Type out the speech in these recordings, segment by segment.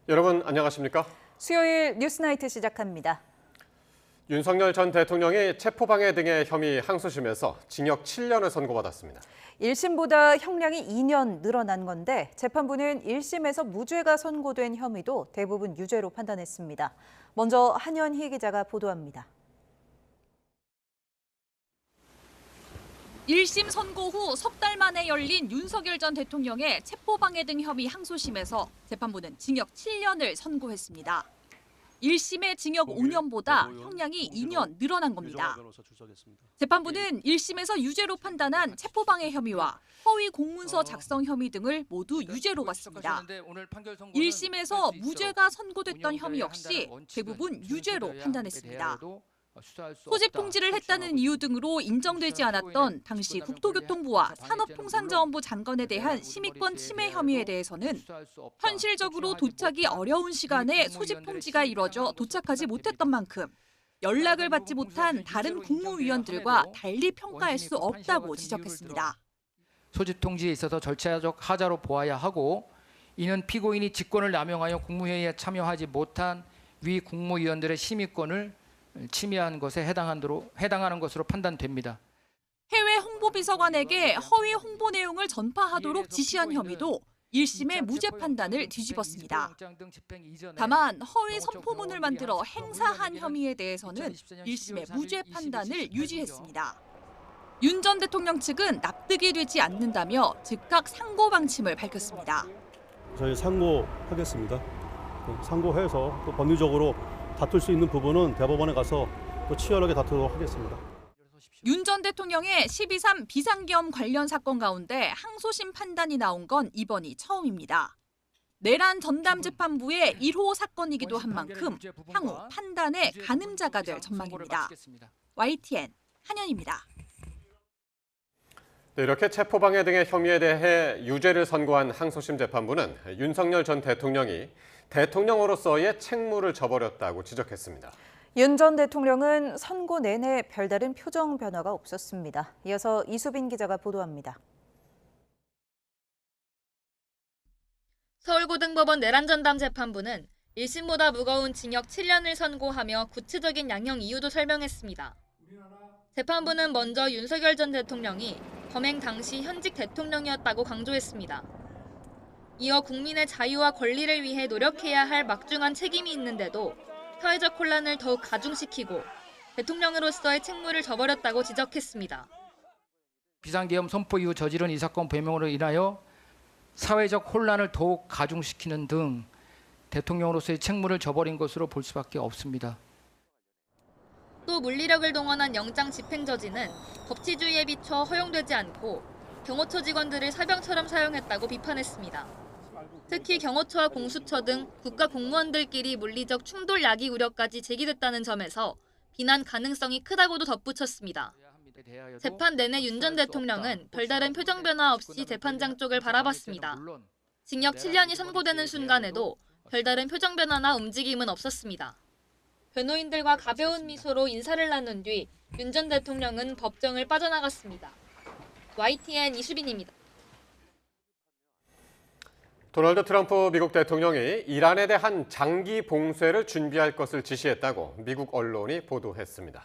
여러분 안녕하십니까? 수요일 뉴스나이트 시작합니다. 윤석열 전 대통령이 체포방해 등의 혐의 항소심에서 징역 7년을 선고받았습니다. 1심보다 형량이 2년 늘어난 건데 재판부는 1심에서 무죄가 선고된 혐의도 대부분 유죄로 판단했습니다. 먼저 한현희 기자가 보도합니다. 1심 선고 후 석 달 만에 열린 윤석열 전 대통령의 체포방해 등 혐의 항소심에서 재판부는 징역 7년을 선고했습니다. 1심의 징역 5년보다 형량이 2년 늘어난 겁니다. 재판부는 1심에서 유죄로 판단한 체포방해 혐의와 허위 공문서 작성 혐의 등을 모두 유죄로 봤습니다. 1심에서 무죄가 선고됐던 혐의 역시 대부분 유죄로 판단했습니다. 소집 통지를 했다는 이유 등으로 인정되지 않았던 당시 국토교통부와 산업통상자원부 장관에 대한 심의권 침해 혐의에 대해서는 현실적으로 도착이 어려운 시간에 소집 통지가 이뤄져 도착하지 못했던 만큼 연락을 받지 못한 다른 국무위원들과 달리 평가할 수 없다고 지적했습니다. 소집 통지에 있어서 절차적 하자로 보아야 하고 이는 피고인이 직권을 남용하여 국무회의에 참여하지 못한 위 국무위원들의 심의권을 침해한 것에 해당하는 것으로 판단됩니다. 해외 홍보비서관에게 허위 홍보 내용을 전파하도록 지시한 혐의도 1심의 무죄 판단을 뒤집었습니다. 다만 허위 선포문을 만들어 행사한 혐의에 대해서는 1심의 무죄 판단을 유지했습니다. 윤 전 대통령 측은 납득이 되지 않는다며 즉각 상고 방침을 밝혔습니다. 저희 상고하겠습니다. 상고해서 또 법리적으로 다툴 수 있는 부분은 대법원에 가서 또 치열하게 다투도록 하겠습니다. 윤 전 대통령의 12.3 비상계엄 관련 사건 가운데 항소심 판단이 나온 건 이번이 처음입니다. 내란 전담재판부의 1호 사건이기도 한 만큼 향후 판단의 가늠자가 될 전망입니다. YTN 한현입니다. 네, 이렇게 체포방해 등의 혐의에 대해 유죄를 선고한 항소심 재판부는 윤석열 전 대통령이 대통령으로서의 책무를 저버렸다고 지적했습니다. 윤 전 대통령은 선고 내내 별다른 표정 변화가 없었습니다. 이어서 이수빈 기자가 보도합니다. 서울고등법원 내란전담재판부는 1심보다 무거운 징역 7년을 선고하며 구체적인 양형 이유도 설명했습니다. 재판부는 먼저 윤석열 전 대통령이 범행 당시 현직 대통령이었다고 강조했습니다. 이어 국민의 자유와 권리를 위해 노력해야 할 막중한 책임이 있는데도 사회적 혼란을 더욱 가중시키고 대통령으로서의 책무를 저버렸다고 지적했습니다. 비상계엄 선포 이후 저지른 이 사건 배명으로 인하여 사회적 혼란을 더욱 가중시키는 등 대통령으로서의 책무를 저버린 것으로 볼 수밖에 없습니다. 또 물리력을 동원한 영장 집행저지는 법치주의에 비춰 허용되지 않고 경호처 직원들을 사병처럼 사용했다고 비판했습니다. 특히 경호처와 공수처 등 국가 공무원들끼리 물리적 충돌 야기 우려까지 제기됐다는 점에서 비난 가능성이 크다고도 덧붙였습니다. 재판 내내 윤 전 대통령은 별다른 표정 변화 없이 재판장 쪽을 바라봤습니다. 징역 7년이 선고되는 순간에도 별다른 표정 변화나 움직임은 없었습니다. 변호인들과 가벼운 미소로 인사를 나눈 뒤 윤 전 대통령은 법정을 빠져나갔습니다. YTN 이수빈입니다. 도널드 트럼프 미국 대통령이 이란에 대한 장기 봉쇄를 준비할 것을 지시했다고 미국 언론이 보도했습니다.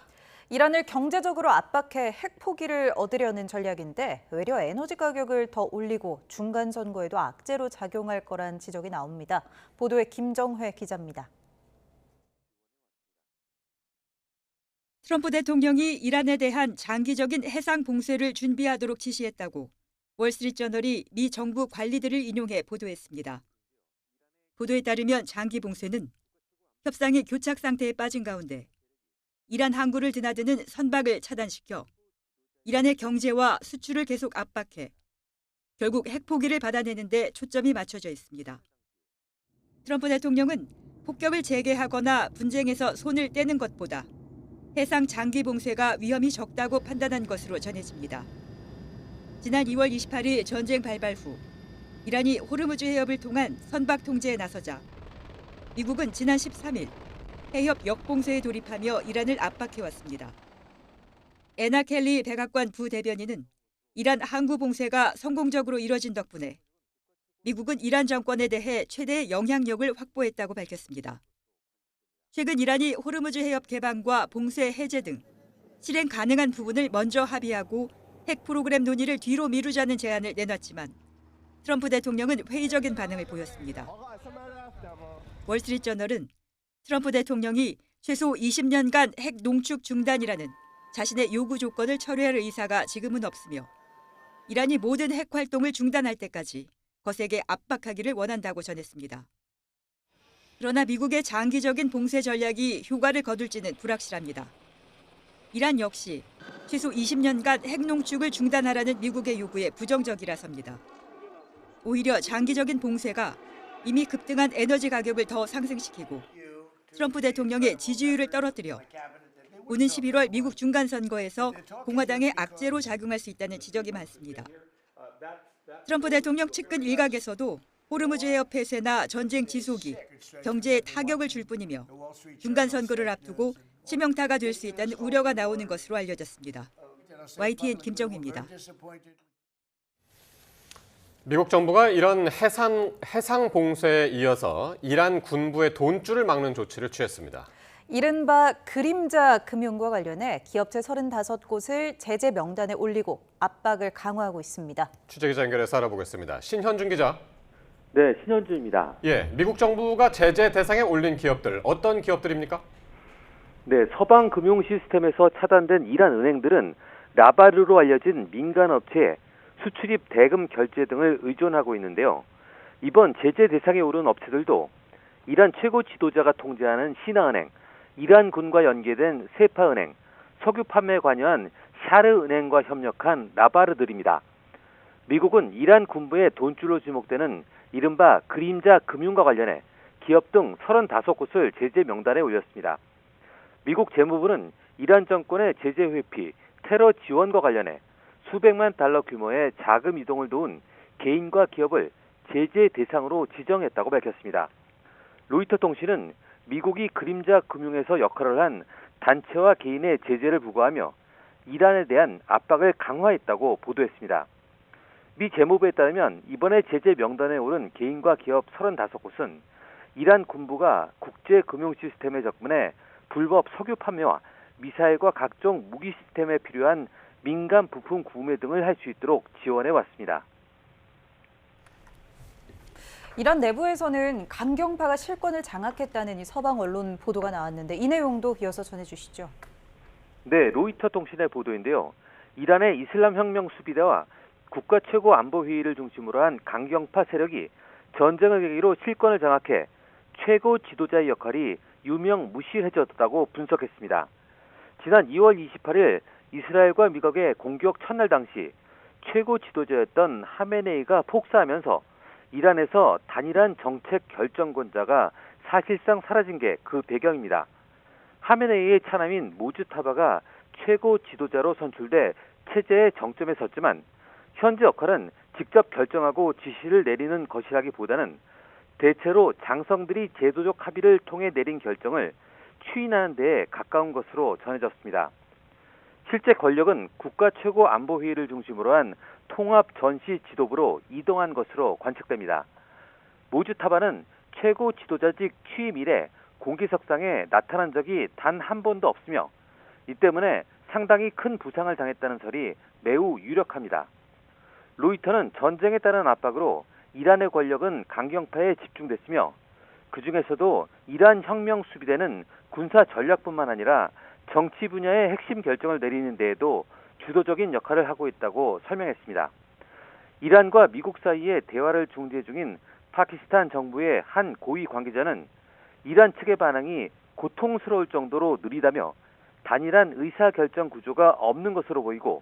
이란을 경제적으로 압박해 핵 포기를 얻으려는 전략인데 외려 에너지 가격을 더 올리고 중간 선거에도 악재로 작용할 거란 지적이 나옵니다. 보도에 김정회 기자입니다. 트럼프 대통령이 이란에 대한 장기적인 해상 봉쇄를 준비하도록 지시했다고 월스트리트저널이 미 정부 관리들을 인용해 보도했습니다. 보도에 따르면 장기 봉쇄는 협상이 교착 상태에 빠진 가운데 이란 항구를 드나드는 선박을 차단시켜 이란의 경제와 수출을 계속 압박해 결국 핵 포기를 받아내는 데 초점이 맞춰져 있습니다. 트럼프 대통령은 폭격을 재개하거나 분쟁에서 손을 떼는 것보다 해상 장기 봉쇄가 위험이 적다고 판단한 것으로 전해집니다. 지난 2월 28일 전쟁 발발 후 이란이 호르무즈 해협을 통한 선박 통제에 나서자 미국은 지난 13일 해협 역봉쇄에 돌입하며 이란을 압박해왔습니다. 애나 켈리 백악관 부대변인은 이란 항구 봉쇄가 성공적으로 이뤄진 덕분에 미국은 이란 정권에 대해 최대의 영향력을 확보했다고 밝혔습니다. 최근 이란이 호르무즈 해협 개방과 봉쇄 해제 등 실행 가능한 부분을 먼저 합의하고 핵 프로그램 논의를 뒤로 미루자는 제안을 내놨지만 트럼프 대통령은 회의적인 반응을 보였습니다. 월스트리트저널은 트럼프 대통령이 최소 20년간 핵 농축 중단이라는 자신의 요구 조건을 철회할 의사가 지금은 없으며 이란이 모든 핵 활동을 중단할 때까지 거세게 압박하기를 원한다고 전했습니다. 그러나 미국의 장기적인 봉쇄 전략이 효과를 거둘지는 불확실합니다. 이란 역시 최소 20년간 핵 농축을 중단하라는 미국의 요구에 부정적이라서입니다. 오히려 장기적인 봉쇄가 이미 급등한 에너지 가격을 더 상승시키고 트럼프 대통령의 지지율을 떨어뜨려 오는 11월 미국 중간선거에서 공화당의 악재로 작용할 수 있다는 지적이 많습니다. 트럼프 대통령 측근 일각에서도 호르무즈 해협 폐쇄나 전쟁 지속이 경제에 타격을 줄 뿐이며 중간선거를 앞두고 치명타가 될 수 있다는 우려가 나오는 것으로 알려졌습니다. YTN 김정희입니다. 미국 정부가 이런 해상 봉쇄에 이어서 이란 군부의 돈줄을 막는 조치를 취했습니다. 이른바 그림자 금융과 관련해 기업체 35곳을 제재 명단에 올리고 압박을 강화하고 있습니다. 취재기자 연결해서 알아보겠습니다. 신현준 기자. 네, 신현준입니다. 예, 미국 정부가 제재 대상에 올린 기업들, 어떤 기업들입니까? 네, 서방 금융 시스템에서 차단된 이란 은행들은 라바르로 알려진 민간 업체에 수출입 대금 결제 등을 의존하고 있는데요. 이번 제재 대상에 오른 업체들도 이란 최고 지도자가 통제하는 신화은행, 이란군과 연계된 세파은행, 석유 판매에 관여한 샤르은행과 협력한 라바르들입니다. 미국은 이란 군부의 돈줄로 지목되는 이른바 그림자 금융과 관련해 기업 등 35곳을 제재 명단에 올렸습니다. 미국 재무부는 이란 정권의 제재 회피, 테러 지원과 관련해 수백만 달러 규모의 자금 이동을 도운 개인과 기업을 제재 대상으로 지정했다고 밝혔습니다. 로이터 통신은 미국이 그림자 금융에서 역할을 한 단체와 개인의 제재를 부과하며 이란에 대한 압박을 강화했다고 보도했습니다. 미 재무부에 따르면 이번에 제재 명단에 오른 개인과 기업 35곳은 이란 군부가 국제 금융 시스템에 접근해 불법 석유 판매와 미사일과 각종 무기 시스템에 필요한 민간 부품 구매 등을 할 수 있도록 지원해 왔습니다. 이란 내부에서는 강경파가 실권을 장악했다는 이 서방 언론 보도가 나왔는데 이 내용도 이어서 전해주시죠. 네, 로이터 통신의 보도인데요. 이란의 이슬람 혁명 수비대와 국가 최고 안보회의를 중심으로 한 강경파 세력이 전쟁을 계기로 실권을 장악해 최고 지도자의 역할이 유명무실해졌다고 분석했습니다. 지난 2월 28일 이스라엘과 미국의 공격 첫날 당시 최고 지도자였던 하메네이가 폭사하면서 이란에서 단일한 정책 결정권자가 사실상 사라진 게 그 배경입니다. 하메네이의 차남인 모주타바가 최고 지도자로 선출돼 체제의 정점에 섰지만 현재 역할은 직접 결정하고 지시를 내리는 것이라기보다는 대체로 장성들이 제도적 합의를 통해 내린 결정을 추인하는 데에 가까운 것으로 전해졌습니다. 실제 권력은 국가 최고 안보회의를 중심으로 한 통합 전시 지도부로 이동한 것으로 관측됩니다. 모주타바는 최고 지도자직 취임 이래 공개석상에 나타난 적이 단 한 번도 없으며 이 때문에 상당히 큰 부상을 당했다는 설이 매우 유력합니다. 로이터는 전쟁에 따른 압박으로 이란의 권력은 강경파에 집중됐으며 그중에서도 이란 혁명 수비대는 군사 전략뿐만 아니라 정치 분야의 핵심 결정을 내리는 데에도 주도적인 역할을 하고 있다고 설명했습니다. 이란과 미국 사이에 대화를 중재 중인 파키스탄 정부의 한 고위 관계자는 이란 측의 반응이 고통스러울 정도로 느리다며 단일한 의사결정 구조가 없는 것으로 보이고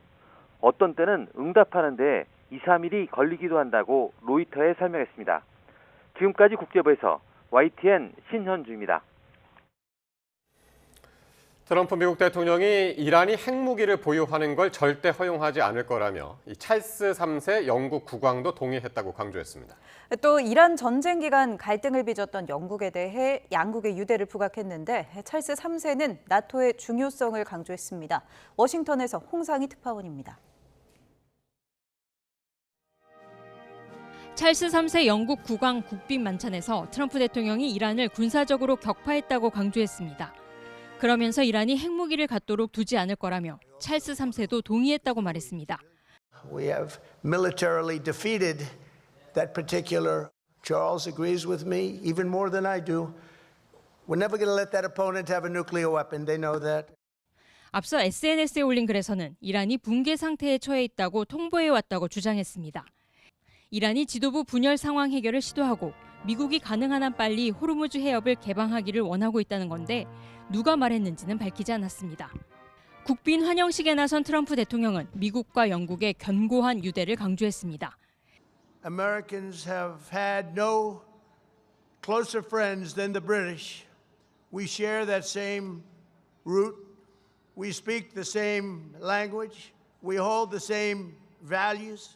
어떤 때는 응답하는 데 2, 3일이 걸리기도 한다고 로이터에 설명했습니다. 지금까지 국제부에서 YTN 신현주입니다. 트럼프 미국 대통령이 이란이 핵무기를 보유하는 걸 절대 허용하지 않을 거라며 이 찰스 3세 영국 국왕도 동의했다고 강조했습니다. 또 이란 전쟁 기간 갈등을 빚었던 영국에 대해 양국의 유대를 부각했는데 찰스 3세는 나토의 중요성을 강조했습니다. 워싱턴에서 홍상희 특파원입니다. 찰스 3세 영국 국왕 국빈 만찬에서 트럼프 대통령이 이란을 군사적으로 격파했다고 강조했습니다. 그러면서 이란이 핵무기를 갖도록 두지 않을 거라며 찰스 3세도 동의했다고 말했습니다. We have militarily defeated that particular. Charles agrees with me even more than I do. We're never going to let that opponent have a nuclear weapon. They know that. 앞서 SNS에 올린 글에서는 이란이 붕괴 상태에 처해 있다고 통보해왔다고 주장했습니다. 이란이 지도부 분열 상황 해결을 시도하고 미국이 가능한 한 빨리 호르무즈 해협을 개방하기를 원하고 있다는 건데 누가 말했는지는 밝히지 않았습니다. 국빈 환영식에 나선 트럼프 대통령은 미국과 영국의 견고한 유대를 강조했습니다. Americans have had no closer friends than the British. We share that same root. We speak the same language. We hold the same values.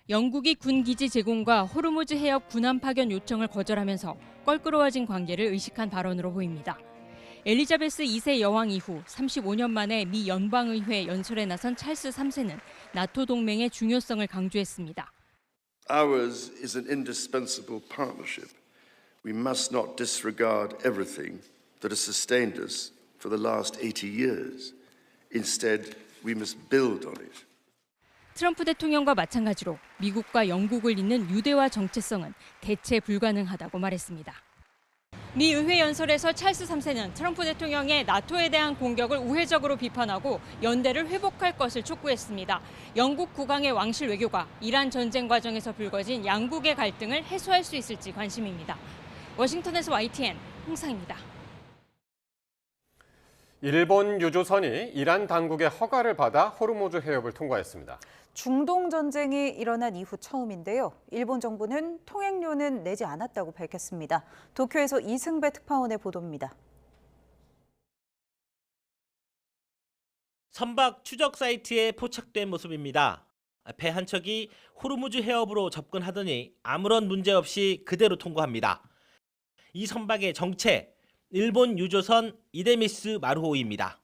영국이 군기지 제공과 호르무즈 해협 군함 파견 요청을 거절하면서 껄끄러워진 관계를 의식한 발언으로 보입니다. 엘리자베스 2세 여왕 이후 35년 만에 미 연방의회 연설에 나선 찰스 3세는 나토 동맹의 중요성을 강조했습니다. Ours is an indispensable partnership. We must not disregard everything that has sustained us for the last 80 years. Instead, we must build on it. 트럼프 대통령과 마찬가지로 미국과 영국을 잇는 유대화 정체성은 대체 불가능하다고 말했습니다. 미 의회 연설에서 찰스 3세는 트럼프 대통령의 나토에 대한 공격을 우회적으로 비판하고 연대를 회복할 것을 촉구했습니다. 영국 국왕의 왕실 외교가 이란 전쟁 과정에서 불거진 양국의 갈등을 해소할 수 있을지 관심입니다. 워싱턴에서 YTN 홍상입니다. 일본 유조선이 이란 당국의 허가를 받아 호르무즈 해협을 통과했습니다. 중동 전쟁이 일어난 이후 처음인데요. 일본 정부는 통행료는 내지 않았다고 밝혔습니다. 도쿄에서 이승배 특파원의 보도입니다. 선박 추적 사이트에 포착된 모습입니다. 배 한 척이 호르무즈 해협으로 접근하더니 아무런 문제 없이 그대로 통과합니다. 이 선박의 정체, 일본 유조선 이데미스 마루호입니다.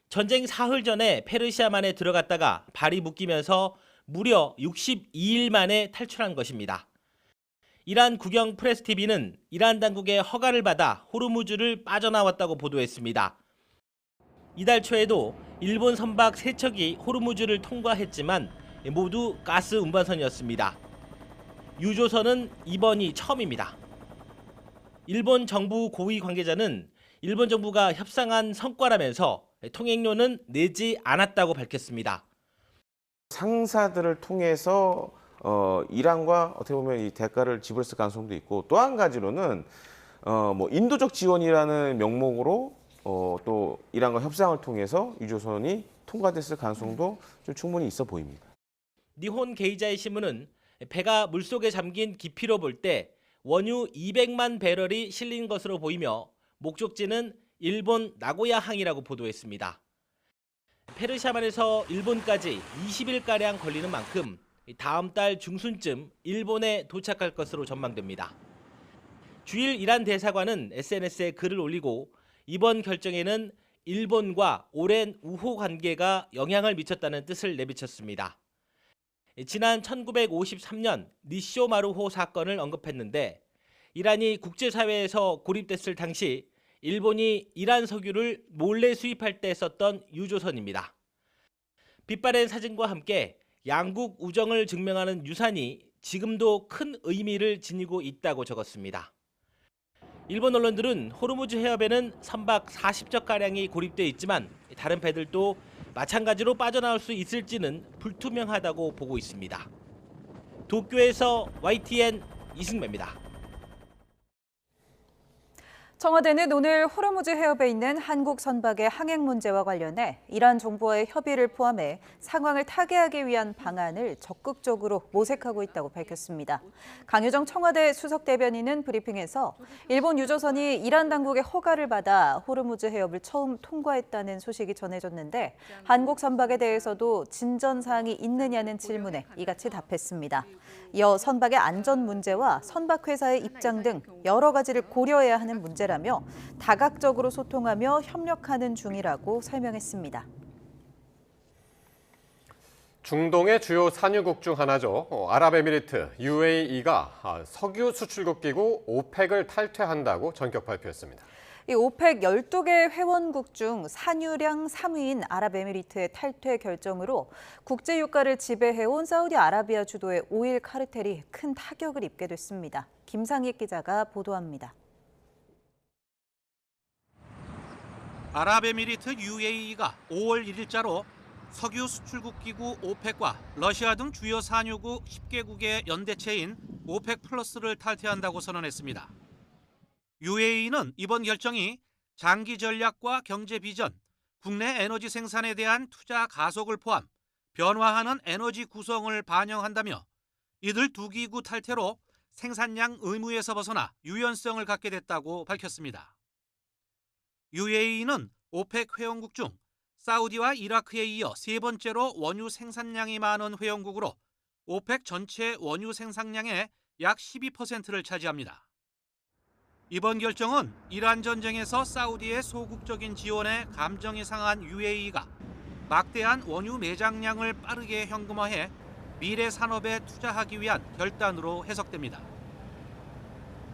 전쟁 사흘 전에 페르시아만에 들어갔다가 발이 묶이면서 무려 62일 만에 탈출한 것입니다. 이란 국영 프레스TV는 이란 당국의 허가를 받아 호르무즈를 빠져나왔다고 보도했습니다. 이달 초에도 일본 선박 3척이 호르무즈를 통과했지만 모두 가스 운반선이었습니다. 유조선은 이번이 처음입니다. 일본 정부 고위 관계자는 일본 정부가 협상한 성과라면서 통행료는 내지 않았다고 밝혔습니다. 상사들을 통해서 이란과 어떻게 보면 이 대가를 지불했을 가능성도 있고 또 한 가지로는 인도적 지원이라는 명목으로 또 이란과 협상을 통해서 유조선이 통과됐을 가능성도 좀 충분히 있어 보입니다. 니혼 게이자이 신문은 배가 물속에 잠긴 깊이로 볼 때 원유 200만 배럴이 실린 것으로 보이며 목적지는 일본 나고야항이라고 보도했습니다. 페르시아만에서 일본까지 20일가량 걸리는 만큼 다음 달 중순쯤 일본에 도착할 것으로 전망됩니다. 주일 이란 대사관은 SNS에 글을 올리고 이번 결정에는 일본과 오랜 우호 관계가 영향을 미쳤다는 뜻을 내비쳤습니다. 지난 1953년 니쇼 마루호 사건을 언급했는데 이란이 국제사회에서 고립됐을 당시 일본이 이란 석유를 몰래 수입할 때 썼던 유조선입니다. 빛바랜 사진과 함께 양국 우정을 증명하는 유산이 지금도 큰 의미를 지니고 있다고 적었습니다. 일본 언론들은 호르무즈 해협에는 선박 40척가량이 고립돼 있지만 다른 배들도 마찬가지로 빠져나올 수 있을지는 불투명하다고 보고 있습니다. 도쿄에서 YTN 이승배입니다. 청와대는 오늘 호르무즈 해협에 있는 한국 선박의 항행 문제와 관련해 이란 정부와의 협의를 포함해 상황을 타개하기 위한 방안을 적극적으로 모색하고 있다고 밝혔습니다. 강유정 청와대 수석대변인은 브리핑에서 일본 유조선이 이란 당국의 허가를 받아 호르무즈 해협을 처음 통과했다는 소식이 전해졌는데 한국 선박에 대해서도 진전 사항이 있느냐는 질문에 이같이 답했습니다. 이어 선박의 안전 문제와 선박 회사의 입장 등 여러 가지를 고려해야 하는 문제라며 다각적으로 소통하며 협력하는 중이라고 설명했습니다. 중동의 주요 산유국 중 하나죠. 아랍에미리트 UAE가 석유 수출국 기구 오펙을 탈퇴한다고 전격 발표했습니다. 이 오펙 12개 회원국 중 산유량 3위인 아랍에미리트의 탈퇴 결정으로 국제 유가를 지배해온 사우디아라비아 주도의 오일 카르텔이 큰 타격을 입게 됐습니다. 김상익 기자가 보도합니다. 아랍에미리트 UAE가 5월 1일자로 석유 수출국 기구 오펙과 러시아 등 주요 산유국 10개국의 연대체인 오펙 플러스를 탈퇴한다고 선언했습니다. UAE는 이번 결정이 장기 전략과 경제 비전, 국내 에너지 생산에 대한 투자 가속을 포함 변화하는 에너지 구성을 반영한다며 이들 두 기구 탈퇴로 생산량 의무에서 벗어나 유연성을 갖게 됐다고 밝혔습니다. UAE는 오펙 회원국 중 사우디와 이라크에 이어 세 번째로 원유 생산량이 많은 회원국으로 오펙 전체 원유 생산량의 약 12%를 차지합니다. 이번 결정은 이란 전쟁에서 사우디의 소극적인 지원에 감정이 상한 UAE가 막대한 원유 매장량을 빠르게 현금화해 미래 산업에 투자하기 위한 결단으로 해석됩니다.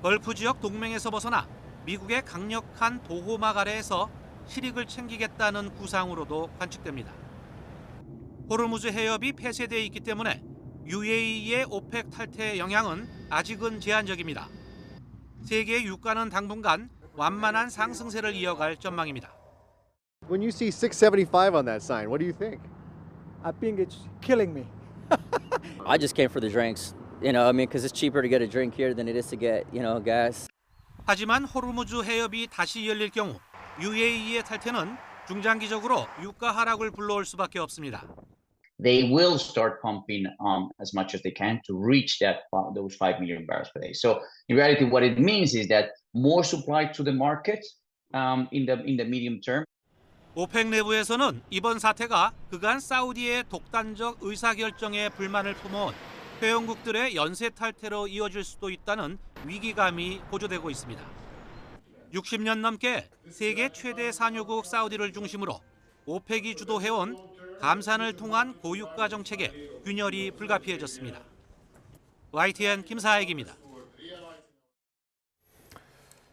걸프 지역 동맹에서 벗어나 미국의 강력한 보호막 아래에서 실익을 챙기겠다는 구상으로도 관측됩니다. 호르무즈 해협이 폐쇄되어 있기 때문에 UAE의 오펙 탈퇴 영향은 아직은 제한적입니다. 세계 유가는 당분간 완만한 상승세를 이어갈 전망입니다. When you see 675 on that sign, what do you think? I think it's killing me. I just came for the drinks, because it's cheaper to get a drink here than it is to get, gas. 하지만 호르무즈 해협이 다시 열릴 경우 UAE의 탈퇴는 중장기적으로 유가 하락을 불러올 수밖에 없습니다. They will start pumping as much as they can to reach those 5 million barrels per day. So in reality, what it means is that more supply to the market in the medium term. 오펙 내부에서는 이번 사태가 그간 사우디의 독단적 의사결정에 불만을 품어온 회원국들의 연쇄 탈퇴로 이어질 수도 있다는 위기감이 고조되고 있습니다. 60년 넘게 세계 최대 산유국 사우디를 중심으로 오펙이 주도해온 감산을 통한 고유가 정책에 균열이 불가피해졌습니다. YTN 김사익입니다.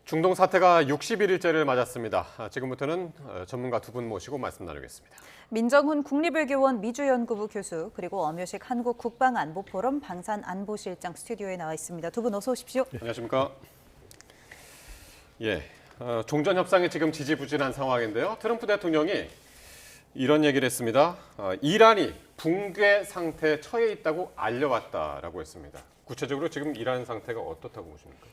중동 사태가 61일째를 맞았습니다. 지금부터는 전문가 두 분 모시고 말씀 나누겠습니다. 민정훈 국립외교원 미주연구부 교수 그리고 엄효식 한국국방안보포럼 방산안보실장 스튜디오에 나와 있습니다. 두 분 어서 오십시오. 안녕하십니까? 예, 종전 협상이 지금 지지부진한 상황인데요. 트럼프 대통령이 이런 얘기를 했습니다. 이란이 붕괴 상태에 처해 있다고 알려왔다라고 했습니다. 구체적으로 지금 이란 상태가 어떻다고 보십니까?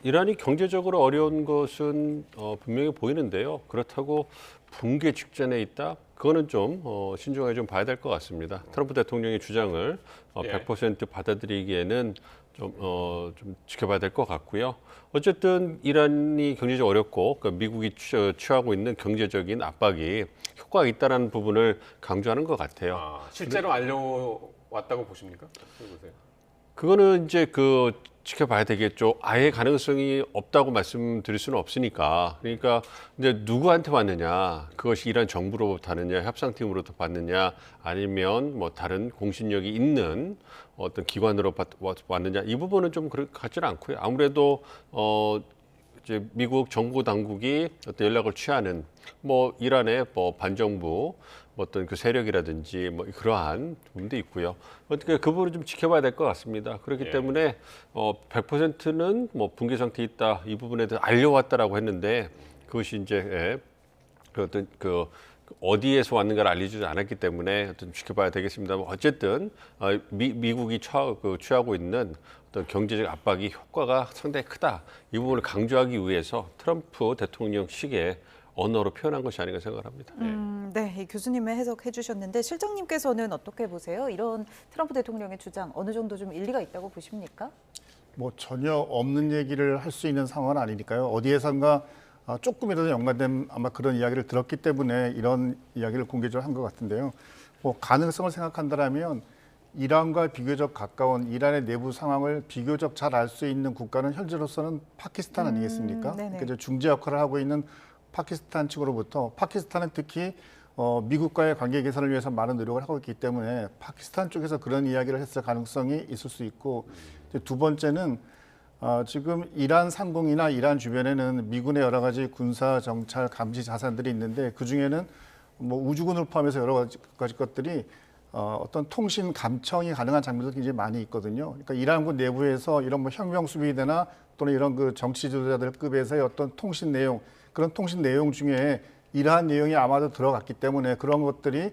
이란이 경제적으로 어려운 것은 분명히 보이는데요. 그렇다고 붕괴 직전에 있다? 그거는 좀 신중하게 좀 봐야 될 것 같습니다. 트럼프 대통령의 주장을 100% 받아들이기에는 좀 지켜봐야 될 것 같고요. 어쨌든 이란이 경제적으로 어렵고 미국이 취하고 있는 경제적인 압박이 효과가 있다는 부분을 강조하는 것 같아요. 실제로 알려왔다고 보십니까? 보세요. 그거는 이제 지켜봐야 되겠죠. 아예 가능성이 없다고 말씀드릴 수는 없으니까. 그러니까 이제 누구한테 왔느냐, 그것이 이란 정부로부터 왔느냐, 협상팀으로부터 왔느냐, 아니면 다른 공신력이 있는 어떤 기관으로 왔느냐, 이 부분은 좀 같지는 않고요. 아무래도 이제 미국 정부 당국이 어떤 연락을 취하는 이란의 반정부 어떤 그 세력이라든지 그러한 부분도 있고요. 어떻게 그 부분을 좀 지켜봐야 될 것 같습니다. 그렇기 때문에 100%는 붕괴 상태에 있다 이 부분에 대해서 알려왔다라고 했는데 그것이 이제 어떤 어디에서 왔는가를 알려주지 않았기 때문에 어떤 지켜봐야 되겠습니다. 어쨌든 미국이 취하고 있는 어떤 경제적 압박이 효과가 상당히 크다. 이 부분을 강조하기 위해서 트럼프 대통령식의 언어로 표현한 것이 아닌가 생각합니다. 네, 이 교수님의 해석해 주셨는데 실장님께서는 어떻게 보세요? 이런 트럼프 대통령의 주장 어느 정도 좀 일리가 있다고 보십니까? 전혀 없는 얘기를 할 수 있는 상황은 아니니까요. 어디에선가 조금이라도 연관된 아마 그런 이야기를 들었기 때문에 이런 이야기를 공개적으로 한 것 같은데요. 가능성을 생각한다면 이란과 비교적 가까운 이란의 내부 상황을 비교적 잘 알 수 있는 국가는 현재로서는 파키스탄 아니겠습니까? 그러니까 중재 역할을 하고 있는 파키스탄 측으로부터 파키스탄은 특히 미국과의 관계 개선을 위해서 많은 노력을 하고 있기 때문에 파키스탄 쪽에서 그런 이야기를 했을 가능성이 있을 수 있고, 이제 두 번째는 지금 이란 상공이나 이란 주변에는 미군의 여러 가지 군사 정찰 감시 자산들이 있는데, 그 중에는 뭐 우주군을 포함해서 여러 가지 것들이 어떤 통신 감청이 가능한 장비도 굉장히 많이 있거든요. 그러니까 이란군 내부에서 이런 뭐 혁명 수비대나 또는 이런 그 정치 지도자들 급에서의 어떤 통신 내용, 그런 통신 내용 중에 이러한 내용이 아마도 들어갔기 때문에 그런 것들이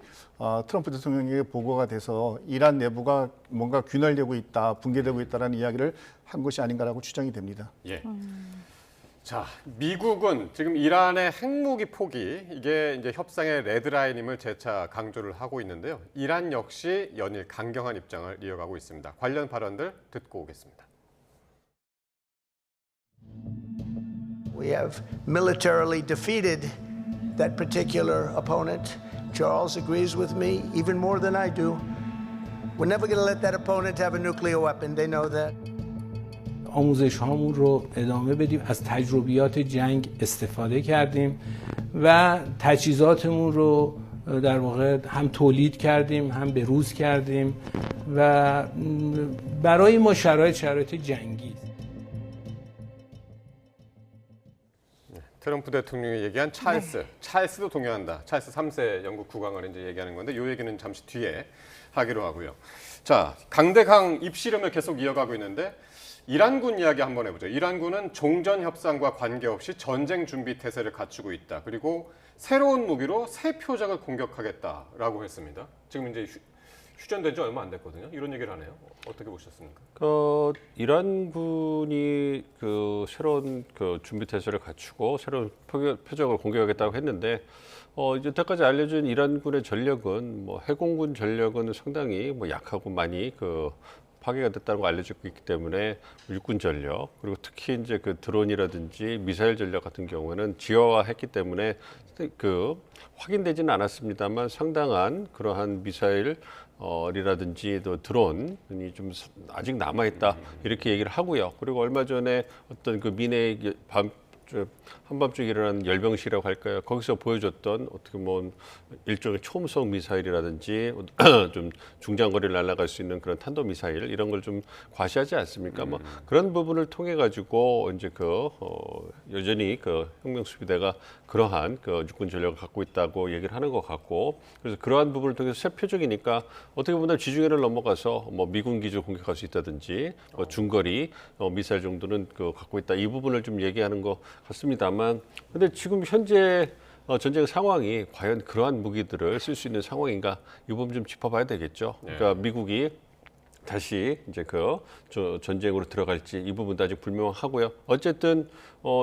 트럼프 대통령에게 보고가 돼서 이란 내부가 뭔가 균열되고 있다, 붕괴되고 있다라는 이야기를 한 것이 아닌가라고 추정이 됩니다. 예. 자, 미국은 지금 이란의 핵무기 포기, 이게 이제 협상의 레드라인임을 재차 강조를 하고 있는데요. 이란 역시 연일 강경한 입장을 이어가고 있습니다. 관련 발언들 듣고 오겠습니다. We have militarily defeated that particular opponent. Charles agrees with me even more than I do. We're never going to let that opponent have a nuclear weapon. They know that. آموزش هامون رو ادامه بدیم، از تجربیات جنگ استفاده کردیم و تجهیزاتمون رو در واقع هم تولید کردیم هم به روز کردیم و برای ما شرایط جنگی. 트럼프 대통령이 얘기한 찰스, 찰스도 동의한다. 찰스 3세 영국 국왕을 이제 얘기하는 건데, 이 얘기는 잠시 뒤에 하기로 하고요. 자, 강대강 입시름을 계속 이어가고 있는데, 이란군 이야기 한번 해보죠. 이란군은 종전 협상과 관계없이 전쟁 준비 태세를 갖추고 있다. 그리고 새로운 무기로 새 표적을 공격하겠다라고 했습니다. 지금 이제 휴전된 지 얼마 안 됐거든요. 이런 얘기를 하네요. 어떻게 보셨습니까? 이란군이 그 새로운 그 준비 태세를 갖추고 새로운 표적을 공격하겠다고 했는데, 이때까지 알려진 이란군의 전력은 뭐 해공군 전력은 상당히 뭐 약하고 많이 파괴가 됐다고 알려지고 있기 때문에 육군 전력, 그리고 특히 이제 그 드론이라든지 미사일 전력 같은 경우는 지하화했기 때문에 확인되지는 않았습니다만 상당한 그러한 미사일이라든지 또 드론이 좀 아직 남아 있다, 이렇게 얘기를 하고요. 그리고 얼마 전에 어떤 그 미네 한밤중에 일어난 열병시라고 할까요? 거기서 보여줬던 어떻게 뭐 일종의 초음속 미사일이라든지 좀 중장거리를 날아갈 수 있는 그런 탄도 미사일, 이런 걸 좀 과시하지 않습니까? 뭐 그런 부분을 통해 가지고 이제 여전히 혁명 수비대가 그러한 육군 전력을 갖고 있다고 얘기를 하는 것 같고, 그래서 그러한 부분을 통해서 새 표적이니까 어떻게 보면 지중해를 넘어가서 뭐 미군 기지를 공격할 수 있다든지 중거리 미사일 정도는 갖고 있다, 이 부분을 좀 얘기하는 것 같습니다만, 근데 지금 현재 전쟁 상황이 과연 그러한 무기들을 쓸 수 있는 상황인가, 이 부분 좀 짚어봐야 되겠죠. 그러니까 미국이 다시 이제 전쟁으로 들어갈지, 이 부분도 아직 불명하고요. 어쨌든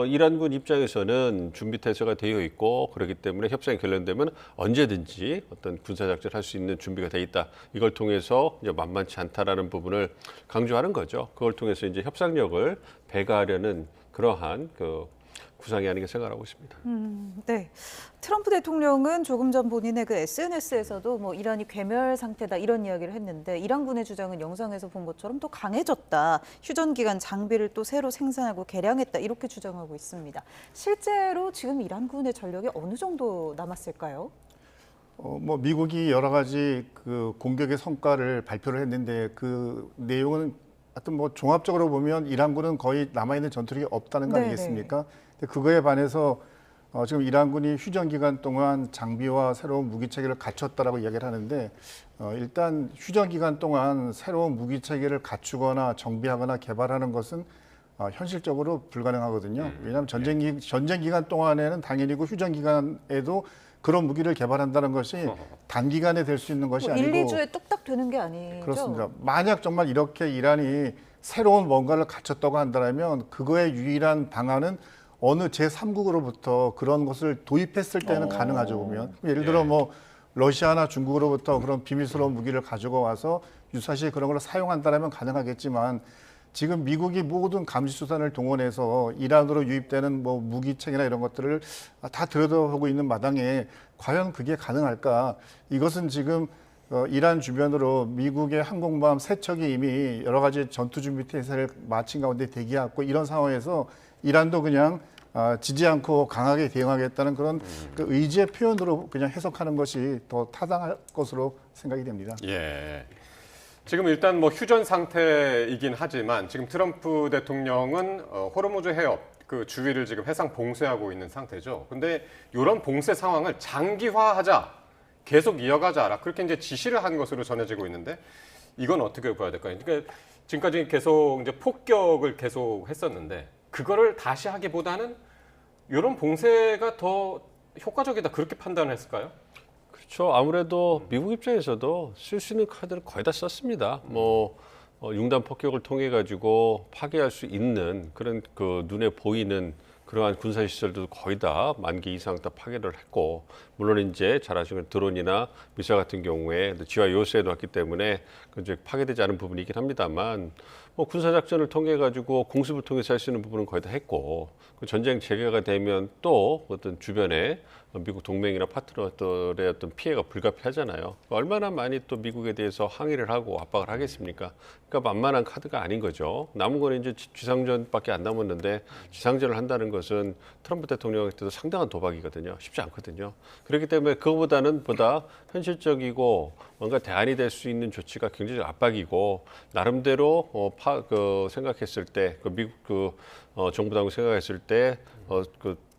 이란군 입장에서는 준비 태세가 되어 있고, 그렇기 때문에 협상이 결론되면 언제든지 어떤 군사 작전을 할 수 있는 준비가 돼 있다. 이걸 통해서 이제 만만치 않다라는 부분을 강조하는 거죠. 그걸 통해서 이제 협상력을 배가하려는 그러한 구상이 아닌가 생각하고 있습니다. 네. 트럼프 대통령은 조금 전 본인의 SNS에서도 뭐 이란이 괴멸 상태다, 이런 이야기를 했는데, 이란군의 주장은 영상에서 본 것처럼 또 강해졌다. 휴전 기간 장비를 또 새로 생산하고 개량했다, 이렇게 주장하고 있습니다. 실제로 지금 이란군의 전력이 어느 정도 남았을까요? 뭐 미국이 여러 가지 공격의 성과를 발표를 했는데, 그 내용은 하여튼 뭐 종합적으로 보면 이란군은 거의 남아있는 전투력이 없다는 거 아니겠습니까? 근데 그거에 반해서 지금 이란군이 휴전 기간 동안 장비와 새로운 무기 체계를 갖췄다라고 이야기를 하는데, 일단 휴전 기간 동안 새로운 무기 체계를 갖추거나 정비하거나 개발하는 것은 현실적으로 불가능하거든요. 왜냐하면 전쟁 기간 동안에는 당연히 휴전 기간에도 그런 무기를 개발한다는 것이 단기간에 될 수 있는 것이 아니고 1, 2주에 뚝딱 되는 게 아니죠. 그렇습니다. 만약 정말 이렇게 이란이 새로운 뭔가를 갖췄다고 한다면 그거의 유일한 방안은 어느 제3국으로부터 그런 것을 도입했을 때는 가능하죠. 보면 예를 들어 뭐 러시아나 중국으로부터 그런 비밀스러운 무기를 가지고 와서 유사시 그런 걸 사용한다면 가능하겠지만, 지금 미국이 모든 감시수단을 동원해서 이란으로 유입되는 뭐 무기체계나 이런 것들을 다 들여다보고 있는 마당에 과연 그게 가능할까? 이것은 지금 이란 주변으로 미국의 항공모함 3척이 이미 여러 가지 전투 준비 태세를 마친 가운데 대기하고, 이런 상황에서 이란도 그냥 지지 않고 강하게 대응하겠다는 그런 그 의지의 표현으로 그냥 해석하는 것이 더 타당할 것으로 생각이 됩니다. 예. 지금 일단 뭐 휴전 상태이긴 하지만 지금 트럼프 대통령은 호르무즈 해협 그 주위를 지금 해상 봉쇄하고 있는 상태죠. 근데 이런 봉쇄 상황을 장기화하자, 계속 이어가자라 그렇게 이제 지시를 한 것으로 전해지고 있는데 이건 어떻게 봐야 될까요? 그러니까 지금까지 계속 이제 폭격을 계속 했었는데 그거를 다시 하기보다는 이런 봉쇄가 더 효과적이다 그렇게 판단을 했을까요? 그렇죠. 아무래도 미국 입장에서도 쓸 수 있는 카드를 거의 다 썼습니다. 융단 폭격을 통해 가지고 파괴할 수 있는 그런 그 눈에 보이는 그러한 군사 시설도 거의 다 10,000개 이상 다 파괴를 했고, 물론 이제 잘 아시는 드론이나 미사일 같은 경우에 지하 요새에 놨기 때문에 이제 파괴되지 않은 부분이긴 합니다만, 군사 작전을 통해 가지고 공습을 통해서 할 수 있는 부분은 거의 다 했고, 그 전쟁 재개가 되면 또 어떤 주변에 미국 동맹이나 파트너들의 어떤 피해가 불가피하잖아요. 얼마나 많이 또 미국에 대해서 항의를 하고 압박을 하겠습니까? 그러니까 만만한 카드가 아닌 거죠. 남은 거는 이제 지상전밖에 안 남았는데 지상전을 한다는 것은 트럼프 대통령한테도 상당한 도박이거든요. 쉽지 않거든요. 그렇기 때문에 그거보다는 보다 현실적이고 뭔가 대안이 될 수 있는 조치가 굉장히 압박이고, 나름대로 생각했을 때 미국 정부 당국 생각했을 때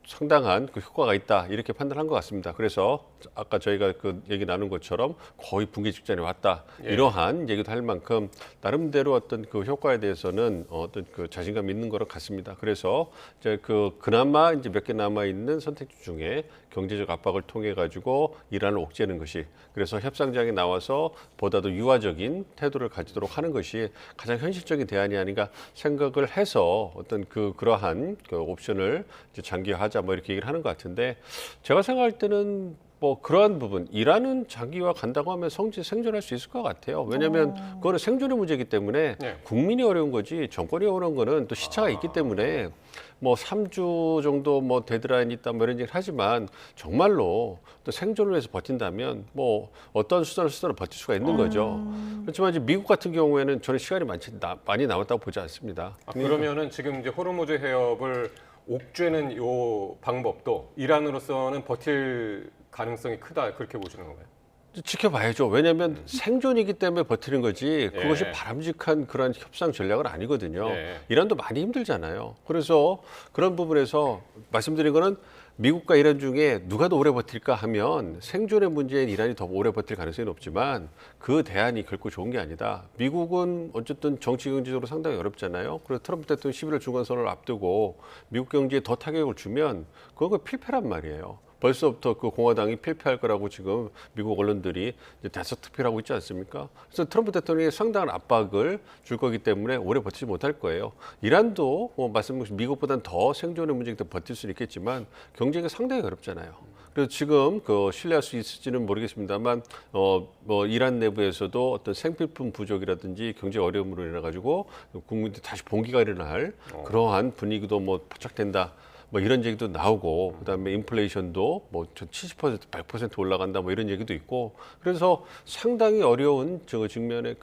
상당한 그 효과가 있다 이렇게 판단한 것 같습니다. 그래서 아까 저희가 그 얘기 나눈 것처럼 거의 붕괴 직전에 왔다 이러한 얘기도 할 만큼 나름대로 어떤 그 효과에 대해서는 어떤 그 자신감 있는 거로 같습니다. 그래서 이제 그나마 이제 몇 개 남아 있는 선택지 중에 경제적 압박을 통해 가지고 이란을 옥죄는 것이, 그래서 협상장에 나와서 보다도 유화적인 태도를 가지도록 하는 것이 가장 현실적인 대안이 아닌가 생각을 해서 어떤 그러한 그 옵션을 이제 장기화하자 뭐 이렇게 얘기를 하는 것 같은데, 제가 생각할 때는 그러한 부분, 이란은 장기화 간다고 하면 생존할 수 있을 것 같아요. 왜냐하면 그거는 생존의 문제이기 때문에 국민이 어려운 거지 정권이 어려운 거는 또 시차가 있기 때문에 3주 정도 데드라인이 있다 이런 얘기를 하지만 정말로 또 생존을 위해서 버틴다면 어떤 수단을 버틸 수가 있는 거죠. 그렇지만 이제 미국 같은 경우에는 저는 시간이 많이 남았다고 보지 않습니다. 그러면은 지금 이제 호르무즈 해협을 옥죄는 요 방법도 이란으로서는 버틸 가능성이 크다 그렇게 보시는 건가요? 지켜봐야죠. 왜냐하면 생존이기 때문에 버티는 거지 그것이 바람직한 그런 협상 전략은 아니거든요. 이란도 많이 힘들잖아요. 그래서 그런 부분에서 말씀드린 거는 미국과 이란 중에 누가 더 오래 버틸까 하면 생존의 문제인 이란이 더 오래 버틸 가능성이 높지만 그 대안이 결코 좋은 게 아니다. 미국은 어쨌든 정치 경제적으로 상당히 어렵잖아요. 그래서 트럼프 대통령 11월 중간선언을 앞두고 미국 경제에 더 타격을 주면 그건 필패란 말이에요. 벌써부터 그 공화당이 필패할 거라고 지금 미국 언론들이 이제 대서특필하고 있지 않습니까? 그래서 트럼프 대통령이 상당한 압박을 줄 거기 때문에 오래 버티지 못할 거예요. 이란도 말씀하신 미국보다는 더 생존의 문제이기 때문에 버틸 수는 있겠지만 경제가 상당히 어렵잖아요. 그래서 지금 신뢰할 수 있을지는 모르겠습니다만 이란 내부에서도 어떤 생필품 부족이라든지 경제 어려움으로 인해 가지고 국민들이 다시 봉기가 일어날 그러한 분위기도 포착된다. 이런 얘기도 나오고, 그다음에 인플레이션도 70% 100% 올라간다 이런 얘기도 있고, 그래서 상당히 어려운 직면에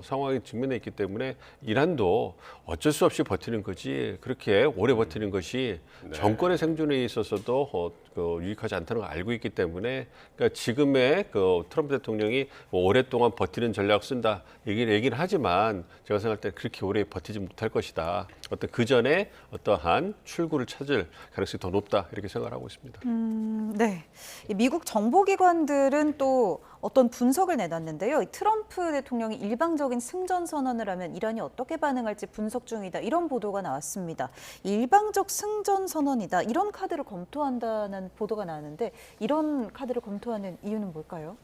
상황이 직면해 있기 때문에 이란도 어쩔 수 없이 버티는 거지 그렇게 오래 버티는 것이 정권의 생존에 있어서도 유익하지 않다는 걸 알고 있기 때문에, 그러니까 지금의 트럼프 대통령이 오랫동안 버티는 전략을 쓴다 얘기를 하지만 제가 생각할 때 그렇게 오래 버티지 못할 것이다. 어떤 그 전에 어떠한 출구를 찾을 가능성이 더 높다 이렇게 생각을 하고 있습니다. 네, 미국 정보기관들은 또 어떤 분석을 내놨는데요. 트럼프 대통령이 일방적인 승전 선언을 하면 이란이 어떻게 반응할지 분석 중이다. 이런 보도가 나왔습니다. 일방적 승전 선언이다. 이런 카드를 검토한다는 보도가 나왔는데 이런 카드를 검토하는 이유는 뭘까요?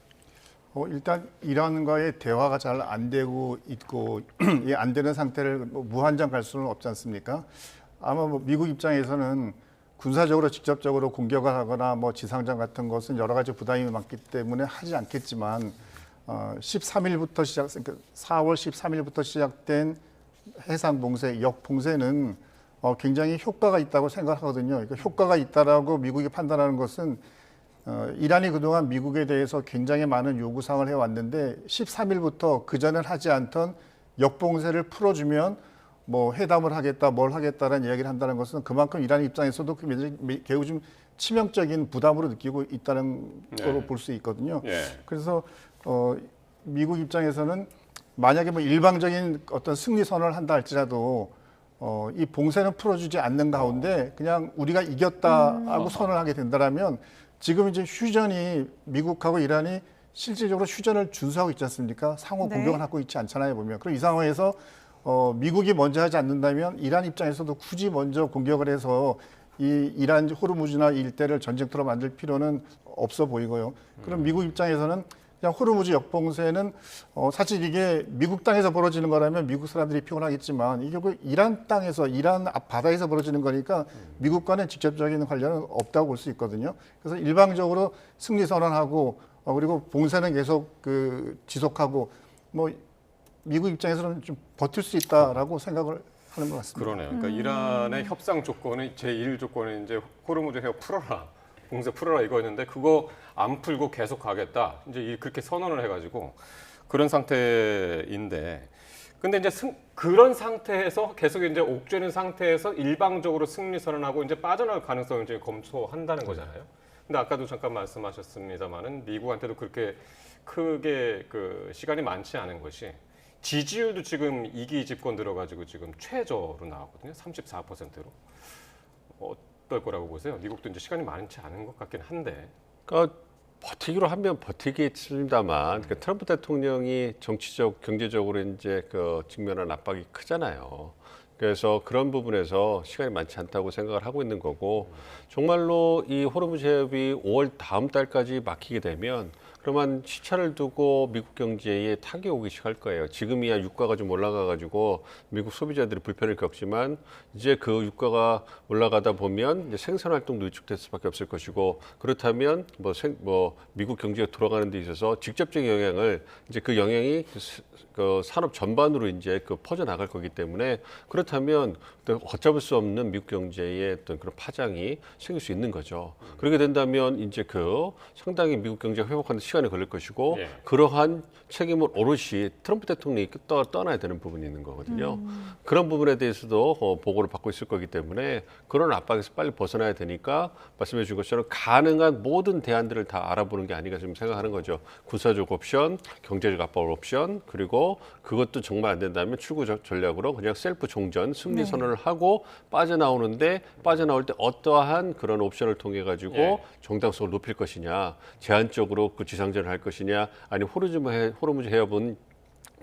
일단 이란과의 대화가 잘 안 되고 있고 안 되는 상태를 무한정 갈 수는 없지 않습니까? 아마 미국 입장에서는 군사적으로 직접적으로 공격을 하거나 지상전 같은 것은 여러 가지 부담이 많기 때문에 하지 않겠지만 13일부터 4월 13일부터 시작된 해상 봉쇄, 역 봉쇄는 굉장히 효과가 있다고 생각하거든요. 그러니까 효과가 있다라고 미국이 판단하는 것은 이란이 그동안 미국에 대해서 굉장히 많은 요구사항을 해왔는데 13일부터 그전엔 하지 않던 역봉쇄를 풀어주면 뭐 회담을 하겠다, 뭘 하겠다라는 이야기를 한다는 것은 그만큼 이란 입장에서도 매우 좀 치명적인 부담으로 느끼고 있다는 거로 볼 수 있거든요. 그래서 미국 입장에서는 만약에 뭐 일방적인 어떤 승리 선언을 한다 할지라도 이 봉쇄는 풀어주지 않는 가운데 그냥 우리가 이겼다하고 선언을 하게 된다라면 지금 이제 휴전이 미국하고 이란이 실질적으로 휴전을 준수하고 있지 않습니까? 상호 공격을 하고 있지 않잖아요, 보면. 그럼 이 상황에서 미국이 먼저 하지 않는다면 이란 입장에서도 굳이 먼저 공격을 해서 이 이란 호르무즈나 일대를 전쟁터로 만들 필요는 없어 보이고요. 그럼 미국 입장에서는 그냥 호르무즈 역봉쇄는 사실 이게 미국 땅에서 벌어지는 거라면 미국 사람들이 피곤하겠지만 이게 결국 이란 땅에서 이란 바다에서 벌어지는 거니까 미국과는 직접적인 관련은 없다고 볼 수 있거든요. 그래서 일방적으로 승리 선언하고 그리고 봉쇄는 계속 지속하고 뭐 미국 입장에서는 좀 버틸 수 있다라고 생각을 하는 것 같습니다. 그러네요. 그러니까 이란의 협상 조건은 제1 조건은 이제 호르무즈 해협 풀어라. 봉쇄 풀어라 이거였는데 그거 안 풀고 계속 가겠다. 이제 그렇게 선언을 해가지고 그런 상태인데, 근데 이제 그런 상태에서 계속 이제 옥죄는 상태에서 일방적으로 승리 선언하고 이제 빠져나갈 가능성을 이제 검토한다는 거잖아요. 근데 아까도 잠깐 말씀하셨습니다만은 미국한테도 그렇게 크게 그 시간이 많지 않은 것이 지지율도 지금 2기 집권 들어가지고 지금 최저로 나왔거든요. 34%로. 어떨 거라고 보세요? 미국도 이제 시간이 많지 않은 것 같긴 한데. 그러니까 버티기로 하면 버티겠습니다만 그러니까 트럼프 대통령이 정치적, 경제적으로 이제 직면한 압박이 크잖아요. 그래서 그런 부분에서 시간이 많지 않다고 생각을 하고 있는 거고, 정말로 이 호르무즈 해협이 5월 다음 달까지 막히게 되면 그러면 시차를 두고 미국 경제에 타격이 오기 시작할 거예요. 지금이야 유가가 좀 올라가가지고 미국 소비자들이 불편을 겪지만 이제 그 유가가 올라가다 보면 이제 생산 활동도 위축될 수밖에 없을 것이고, 그렇다면 미국 경제가 돌아가는 데 있어서 직접적인 영향을 이제 그 영향이 그 산업 전반으로 이제 퍼져 나갈 거기 때문에, 그렇다면 걷잡을 수 없는 미국 경제의 어떤 그런 파장이 생길 수 있는 거죠. 그렇게 된다면 이제 상당히 미국 경제가 회복하는 시간이 걸릴 것이고, 그러한 책임을 오롯이 트럼프 대통령이 떠나야 되는 부분이 있는 거거든요. 그런 부분에 대해서도 보고를 받고 있을 거기 때문에 그런 압박에서 빨리 벗어나야 되니까 말씀해 주신 것처럼 가능한 모든 대안들을 다 알아보는 게 아닌가 좀 생각하는 거죠. 군사적 옵션, 경제적 압박 옵션, 그리고 그것도 정말 안 된다면 출구 전략으로 그냥 셀프 종전, 승리 선언을 하고 빠져나오는데, 빠져나올 때 어떠한 그런 옵션을 통해 가지고 정당성을 높일 것이냐, 제한적으로 그 지상전을 할 것이냐, 아니면 호르무즈 해협은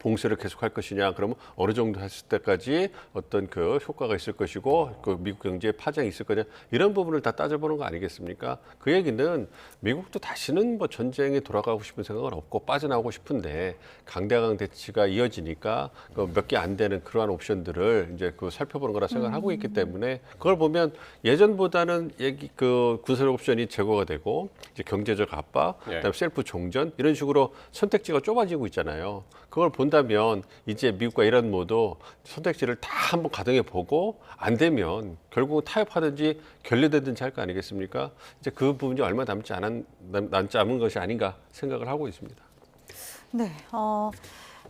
봉쇄를 계속할 것이냐, 그러면 어느 정도 했을 때까지 어떤 그 효과가 있을 것이고 그 미국 경제에 파장이 있을 거냐, 이런 부분을 다 따져보는 거 아니겠습니까? 그 얘기는 미국도 다시는 뭐 전쟁에 돌아가고 싶은 생각은 없고 빠져나오고 싶은데 강대강 대치가 이어지니까 몇 개 안 되는 그러한 옵션들을 이제 살펴보는 거라 생각을 하고 있기 때문에, 그걸 보면 예전보다는 군사적 옵션이 제거가 되고 이제 경제적 압박, 그다음에 셀프 종전 이런 식으로 선택지가 좁아지고 있잖아요. 그걸 본다면 이제 미국과 이란 모두 선택지를 다 한번 가동해 보고 안 되면 결국은 타협하든지 결례되든지 할 거 아니겠습니까? 이제 그 부분이 얼마 남지 않은 것이 아닌가 생각을 하고 있습니다. 네,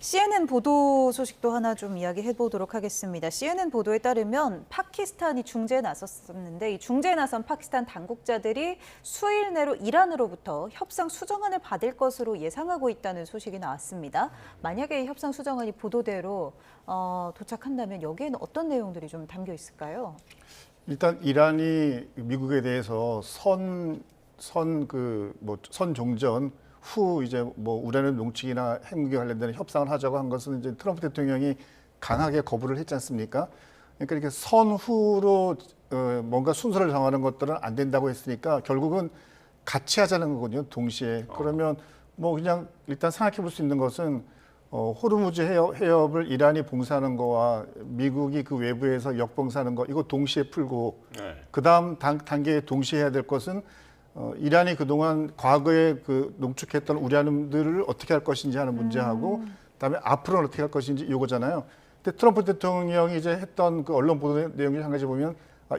CNN 보도 소식도 하나 좀 이야기해 보도록 하겠습니다. CNN 보도에 따르면 파키스탄이 중재에 나섰었는데, 이 중재에 나선 파키스탄 당국자들이 수일 내로 이란으로부터 협상 수정안을 받을 것으로 예상하고 있다는 소식이 나왔습니다. 만약에 이 협상 수정안이 보도대로 도착한다면 여기에는 어떤 내용들이 좀 담겨 있을까요? 일단 이란이 미국에 대해서 선 종전 후 이제 우라늄 농축이나 핵무기 관련된 협상을 하자고 한 것은 이제 트럼프 대통령이 강하게 거부를 했지 않습니까? 그러니까 이렇게 선후로 뭔가 순서를 정하는 것들은 안 된다고 했으니까 결국은 같이 하자는 거거든요, 동시에. 그러면 그냥 일단 생각해 볼 수 있는 것은 호르무즈 해협을 이란이 봉쇄하는 거와 미국이 그 외부에서 역봉쇄하는 거, 이거 동시에 풀고, 그 다음 단계에 동시에 해야 될 것은 이란이 그동안 과거에 농축했던 우라늄들을 어떻게 할 것인지 하는 문제하고, 그다음에 앞으로는 어떻게 할 것인지 이거잖아요. 근데 트럼프 대통령이 이제 했던 그 언론 보도 내용 중에 한 가지 보면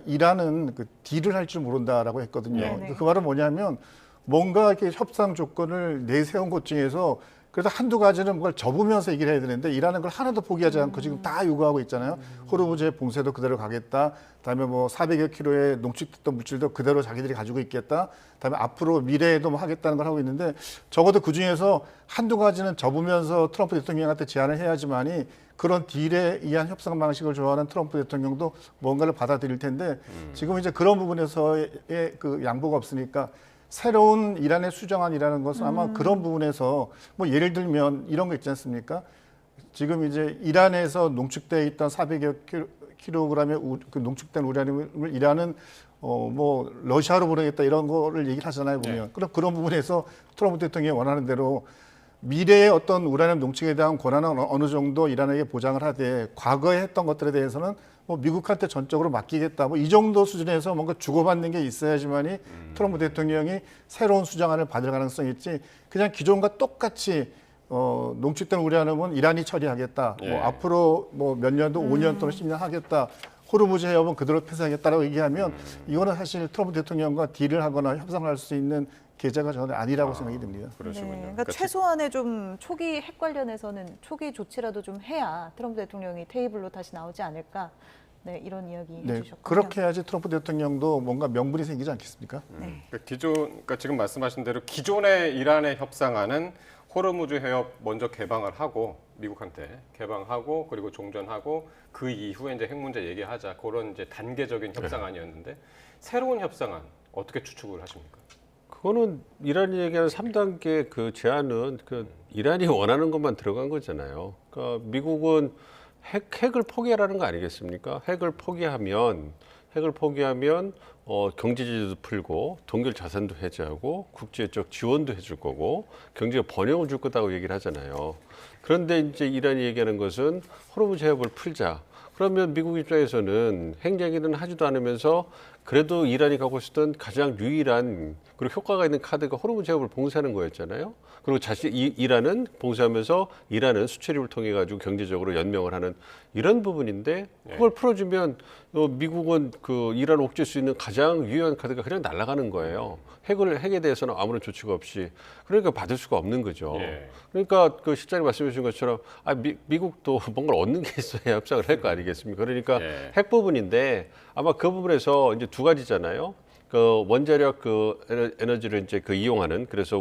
이란은 딜을 할 줄 모른다라고 했거든요. 그 말은 뭐냐면 뭔가 이렇게 협상 조건을 내세운 것 중에서 그래서 한두 가지는 뭔가를 접으면서 얘기를 해야 되는데 이란은 걸 하나도 포기하지 않고 지금 다 요구하고 있잖아요. 호르무즈의 봉쇄도 그대로 가겠다. 그다음에 뭐 400여 킬로의 농축됐던 물질도 그대로 자기들이 가지고 있겠다. 그다음에 앞으로 미래에도 뭐 하겠다는 걸 하고 있는데 적어도 그중에서 한두 가지는 접으면서 트럼프 대통령한테 제안을 해야지만이 그런 딜에 의한 협상 방식을 좋아하는 트럼프 대통령도 뭔가를 받아들일 텐데 지금 이제 그런 부분에서의 그 양보가 없으니까 새로운 이란의 수정안이라는 것은 아마 그런 부분에서 뭐 예를 들면 이런 거 있지 않습니까? 지금 이제 이란에서 농축되어 있던 400여 킬로그램의 그 농축된 우라늄을 이란은 뭐 러시아로 보내겠다 이런 거를 얘기를 하잖아요 보면. 그럼 그런 부분에서 트럼프 대통령이 원하는 대로 미래의 어떤 우라늄 농축에 대한 권한은 어느 정도 이란에게 보장을 하되 과거에 했던 것들에 대해서는 뭐 미국한테 전적으로 맡기겠다. 뭐 이 정도 수준에서 뭔가 주고받는 게 있어야지만이 트럼프 대통령이 새로운 수정안을 받을 가능성이 있지. 그냥 기존과 똑같이 농축된 우라늄은 이란이 처리하겠다. 뭐 앞으로 뭐 몇 년도 5년 또는 10년 하겠다. 호르무즈 해협은 그대로 폐쇄하겠다라고 얘기하면 이거는 사실 트럼프 대통령과 딜을 하거나 협상을 할 수 있는 계제가 저는 아니라고 생각이 듭니다. 그러시군요. 네, 그러니까 최소한의 좀 초기 핵 관련해서는 초기 조치라도 좀 해야 트럼프 대통령이 테이블로 다시 나오지 않을까. 네, 이런 이야기 해주셨고요. 그렇게 해야지 트럼프 대통령도 뭔가 명분이 생기지 않겠습니까? 그러니까 지금 말씀하신 대로 기존의 이란의 협상안은 호르무즈 해협 먼저 개방을 하고 미국한테 개방하고 그리고 종전하고 그 이후에 이제 핵 문제 얘기하자 그런 이제 단계적인 협상안이었는데 새로운 협상안 어떻게 추측을 하십니까? 그거는 이란이 얘기하는 3단계 그 제안은 그 이란이 원하는 것만 들어간 거잖아요. 그러니까 미국은 핵을 포기하라는 거 아니겠습니까? 핵을 포기하면 경제 제재도 풀고 동결 자산도 해제하고 국제적 지원도 해줄 거고 경제 번영을 줄 거다고 얘기를 하잖아요. 그런데 이제 이란이 얘기하는 것은 호르무즈 해협을 풀자. 그러면 미국 입장에서는 핵 얘기는 하지도 않으면서 그래도 이란이 갖고 있었던 가장 유일한 그리고 효과가 있는 카드가 호르무즈 해협을 봉쇄하는 거였잖아요. 그리고 이란은 봉쇄하면서 이란은 수출입을 통해 가지고 경제적으로 연명을 하는 이런 부분인데 그걸 풀어주면 미국은 그 이란 옥죄할 수 있는 가장 유효한 카드가 그냥 날아가는 거예요. 핵에 대해서는 아무런 조치가 없이 그러니까 받을 수가 없는 거죠. 그러니까 그 실장님 말씀해 주신 것처럼 미국도 뭔가를 얻는 게 있어야 협상을 할 거 아니겠습니까? 그러니까 핵 부분인데 아마 그 부분에서 이제 두 가지잖아요. 그 원자력 그 에너지를 이제 그 이용하는 그래서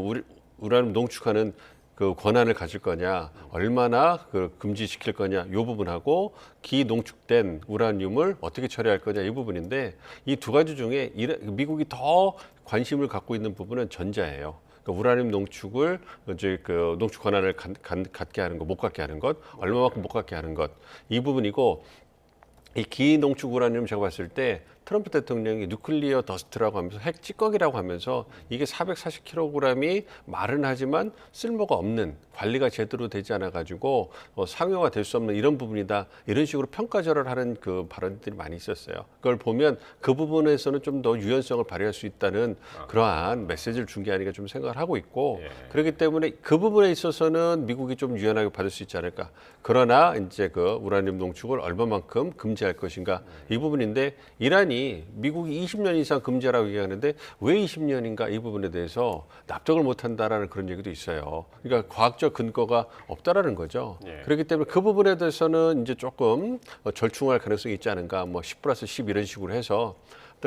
우라늄 농축하는 그 권한을 가질 거냐, 얼마나 그 금지시킬 거냐, 이 부분하고 기농축된 우라늄을 어떻게 처리할 거냐 이 부분인데 이 두 가지 중에 미국이 더 관심을 갖고 있는 부분은 전자예요. 그러니까 우라늄 농축을 이제 그 농축 권한을 갖게 하는 것, 못 갖게 하는 것, 얼마만큼 못 갖게 하는 것 이 부분이고 이 기농축 우라늄 제가 봤을 때 트럼프 대통령이 뉴클리어 더스트라고 하면서 핵 찌꺼기라고 하면서 이게 440kg이 말은 하지만 쓸모가 없는 관리가 제대로 되지 않아 가지고 상용화 될 수 없는 이런 부분이다 이런 식으로 평가절하를 하는 그 발언들이 많이 있었어요. 그걸 보면 그 부분에서는 좀 더 유연성을 발휘할 수 있다는 그러한 메시지를 준 게 아닌가 좀 생각을 하고 있고 그렇기 때문에 그 부분에 있어서는 미국이 좀 유연하게 받을 수 있지 않을까. 그러나 이제 그 우라늄 농축을 얼마만큼 금지할 것인가 이 부분인데 이란이 미국이 20년 이상 금지하라고 얘기하는데 왜 20년인가 이 부분에 대해서 납득을 못한다라는 그런 얘기도 있어요. 그러니까 과학적 근거가 없다라는 거죠. 그렇기 때문에 그 부분에 대해서는 이제 조금 절충할 가능성이 있지 않은가. 뭐 10+10 이런 식으로 해서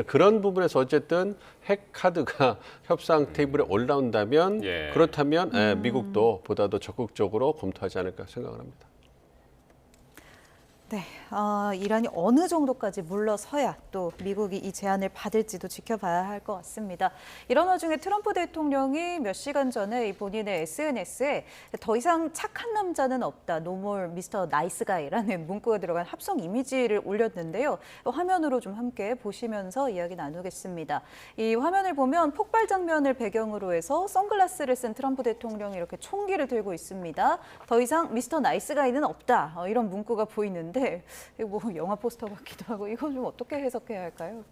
그런 부분에서 어쨌든 핵 카드가 협상 테이블에 올라온다면 그렇다면 미국도 보다 더 적극적으로 검토하지 않을까 생각을 합니다. 네, 이란이 어느 정도까지 물러서야 또 미국이 이 제안을 받을지도 지켜봐야 할 것 같습니다. 이런 와중에 트럼프 대통령이 몇 시간 전에 본인의 SNS에 더 이상 착한 남자는 없다, No more Mr. Nice Guy라는 문구가 들어간 합성 이미지를 올렸는데요. 화면으로 좀 함께 보시면서 이야기 나누겠습니다. 이 화면을 보면 폭발 장면을 배경으로 해서 선글라스를 쓴 트럼프 대통령이 이렇게 총기를 들고 있습니다. 더 이상 Mr. Nice Guy는 없다, 이런 문구가 보이는데 이거 뭐 영화 포스터 같기도 하고 이건 좀 어떻게 해석해야 할까요?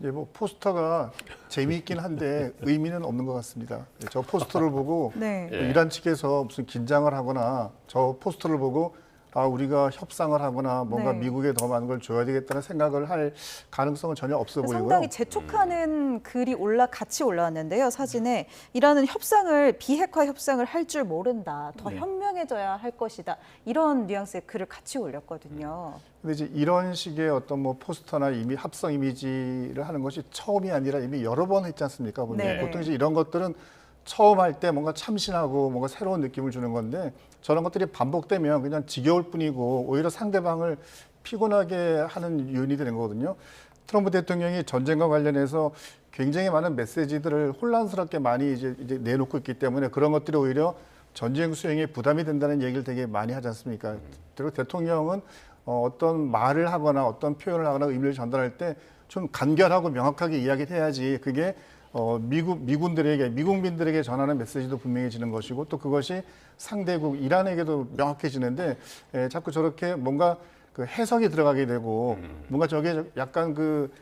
예, 뭐 포스터가 재미있긴 한데 의미는 없는 것 같습니다. 저 포스터를 보고 이란 측에서 무슨 긴장을 하거나 저 포스터를 보고 우리가 협상을 하거나 뭔가 네. 미국에 더 많은 걸 줘야 되겠다는 생각을 할 가능성은 전혀 없어 보이고요. 상당히 재촉하는 글이 같이 올라왔는데요. 사진에 이라는 협상을 비핵화 협상을 할 줄 모른다. 더 네. 현명해져야 할 것이다. 이런 뉘앙스의 글을 같이 올렸거든요. 근데 이제 이런 식의 어떤 뭐 포스터나 이미 합성 이미지를 하는 것이 처음이 아니라 이미 여러 번 했지 않습니까? 네. 보통 이제 이런 것들은 처음 할 때 뭔가 참신하고 뭔가 새로운 느낌을 주는 건데 저런 것들이 반복되면 그냥 지겨울 뿐이고 오히려 상대방을 피곤하게 하는 요인이 되는 거거든요. 트럼프 대통령이 전쟁과 관련해서 굉장히 많은 메시지들을 혼란스럽게 많이 이제 내놓고 있기 때문에 그런 것들이 오히려 전쟁 수행에 부담이 된다는 얘기를 되게 많이 하지 않습니까? 그리고 대통령은 어떤 말을 하거나 어떤 표현을 하거나 의미를 전달할 때 좀 간결하고 명확하게 이야기를 해야지 그게 미국민들에게 전하는 메시지도 분명해지는 것이고 또 그것이 상대국 이란에게도 명확해지는데 자꾸 저렇게 뭔가 그 해석이 들어가게 되고 뭔가 저게 약간 그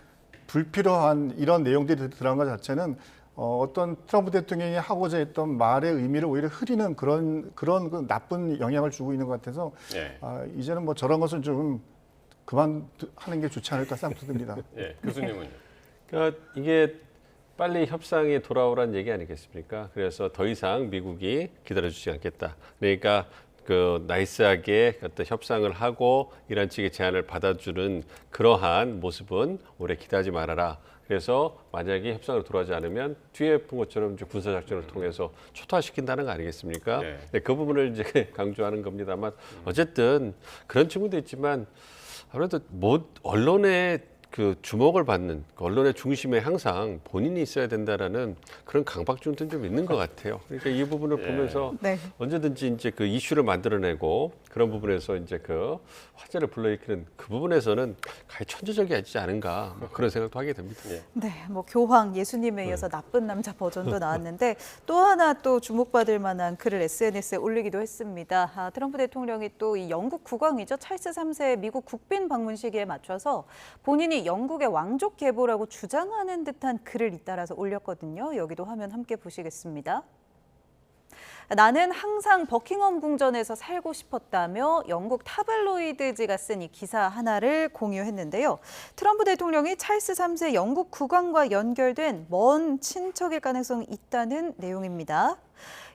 불필요한 이런 내용들이 들어간 것 자체는 어떤 트럼프 대통령이 하고자 했던 말의 의미를 오히려 흐리는 그런 그 나쁜 영향을 주고 있는 것 같아서 예. 이제는 뭐 저런 것은 좀 그만 하는 게 좋지 않을까 생각도 듭니다. 예, 교수님은요? 그러니까 이게 빨리 협상에 돌아오라는 얘기 아니겠습니까? 그래서 더 이상 미국이 기다려주지 않겠다. 그러니까 그 나이스하게 어떤 협상을 하고 이란 측의 제안을 받아주는 그러한 모습은 오래 기대하지 말아라. 그래서 만약에 협상으로 돌아오지 않으면 뒤에 본 것처럼 이제 군사작전을 통해서 초토화시킨다는 거 아니겠습니까? 네. 네, 그 부분을 이제 강조하는 겁니다만 어쨌든 그런 측면도 있지만 아무래도 언론의 그 주목을 받는 언론의 중심에 항상 본인이 있어야 된다라는 그런 강박증도 좀 있는 것 같아요. 그러니까 이 부분을 보면서 네. 언제든지 이제 그 이슈를 만들어내고 그런 부분에서 이제 그 화제를 불러일으키는 그 부분에서는 가히 천재적이지 않은가 뭐 그런 생각도 하게 됩니다. 네, 뭐 교황 예수님에 이어서 나쁜 남자 버전도 나왔는데 또 하나 또 주목받을 만한 글을 SNS에 올리기도 했습니다. 트럼프 대통령이 또 이 영국 국왕이죠. 찰스 3세 미국 국빈 방문 시기에 맞춰서 본인이 영국의 왕족 계보라고 주장하는 듯한 글을 잇따라서 올렸거든요. 여기도 화면 함께 보시겠습니다. 나는 항상 버킹엄 궁전에서 살고 싶었다며 영국 타블로이드지가 쓴 이 기사 하나를 공유했는데요. 트럼프 대통령이 찰스 3세 영국 국왕과 연결된 먼 친척일 가능성이 있다는 내용입니다.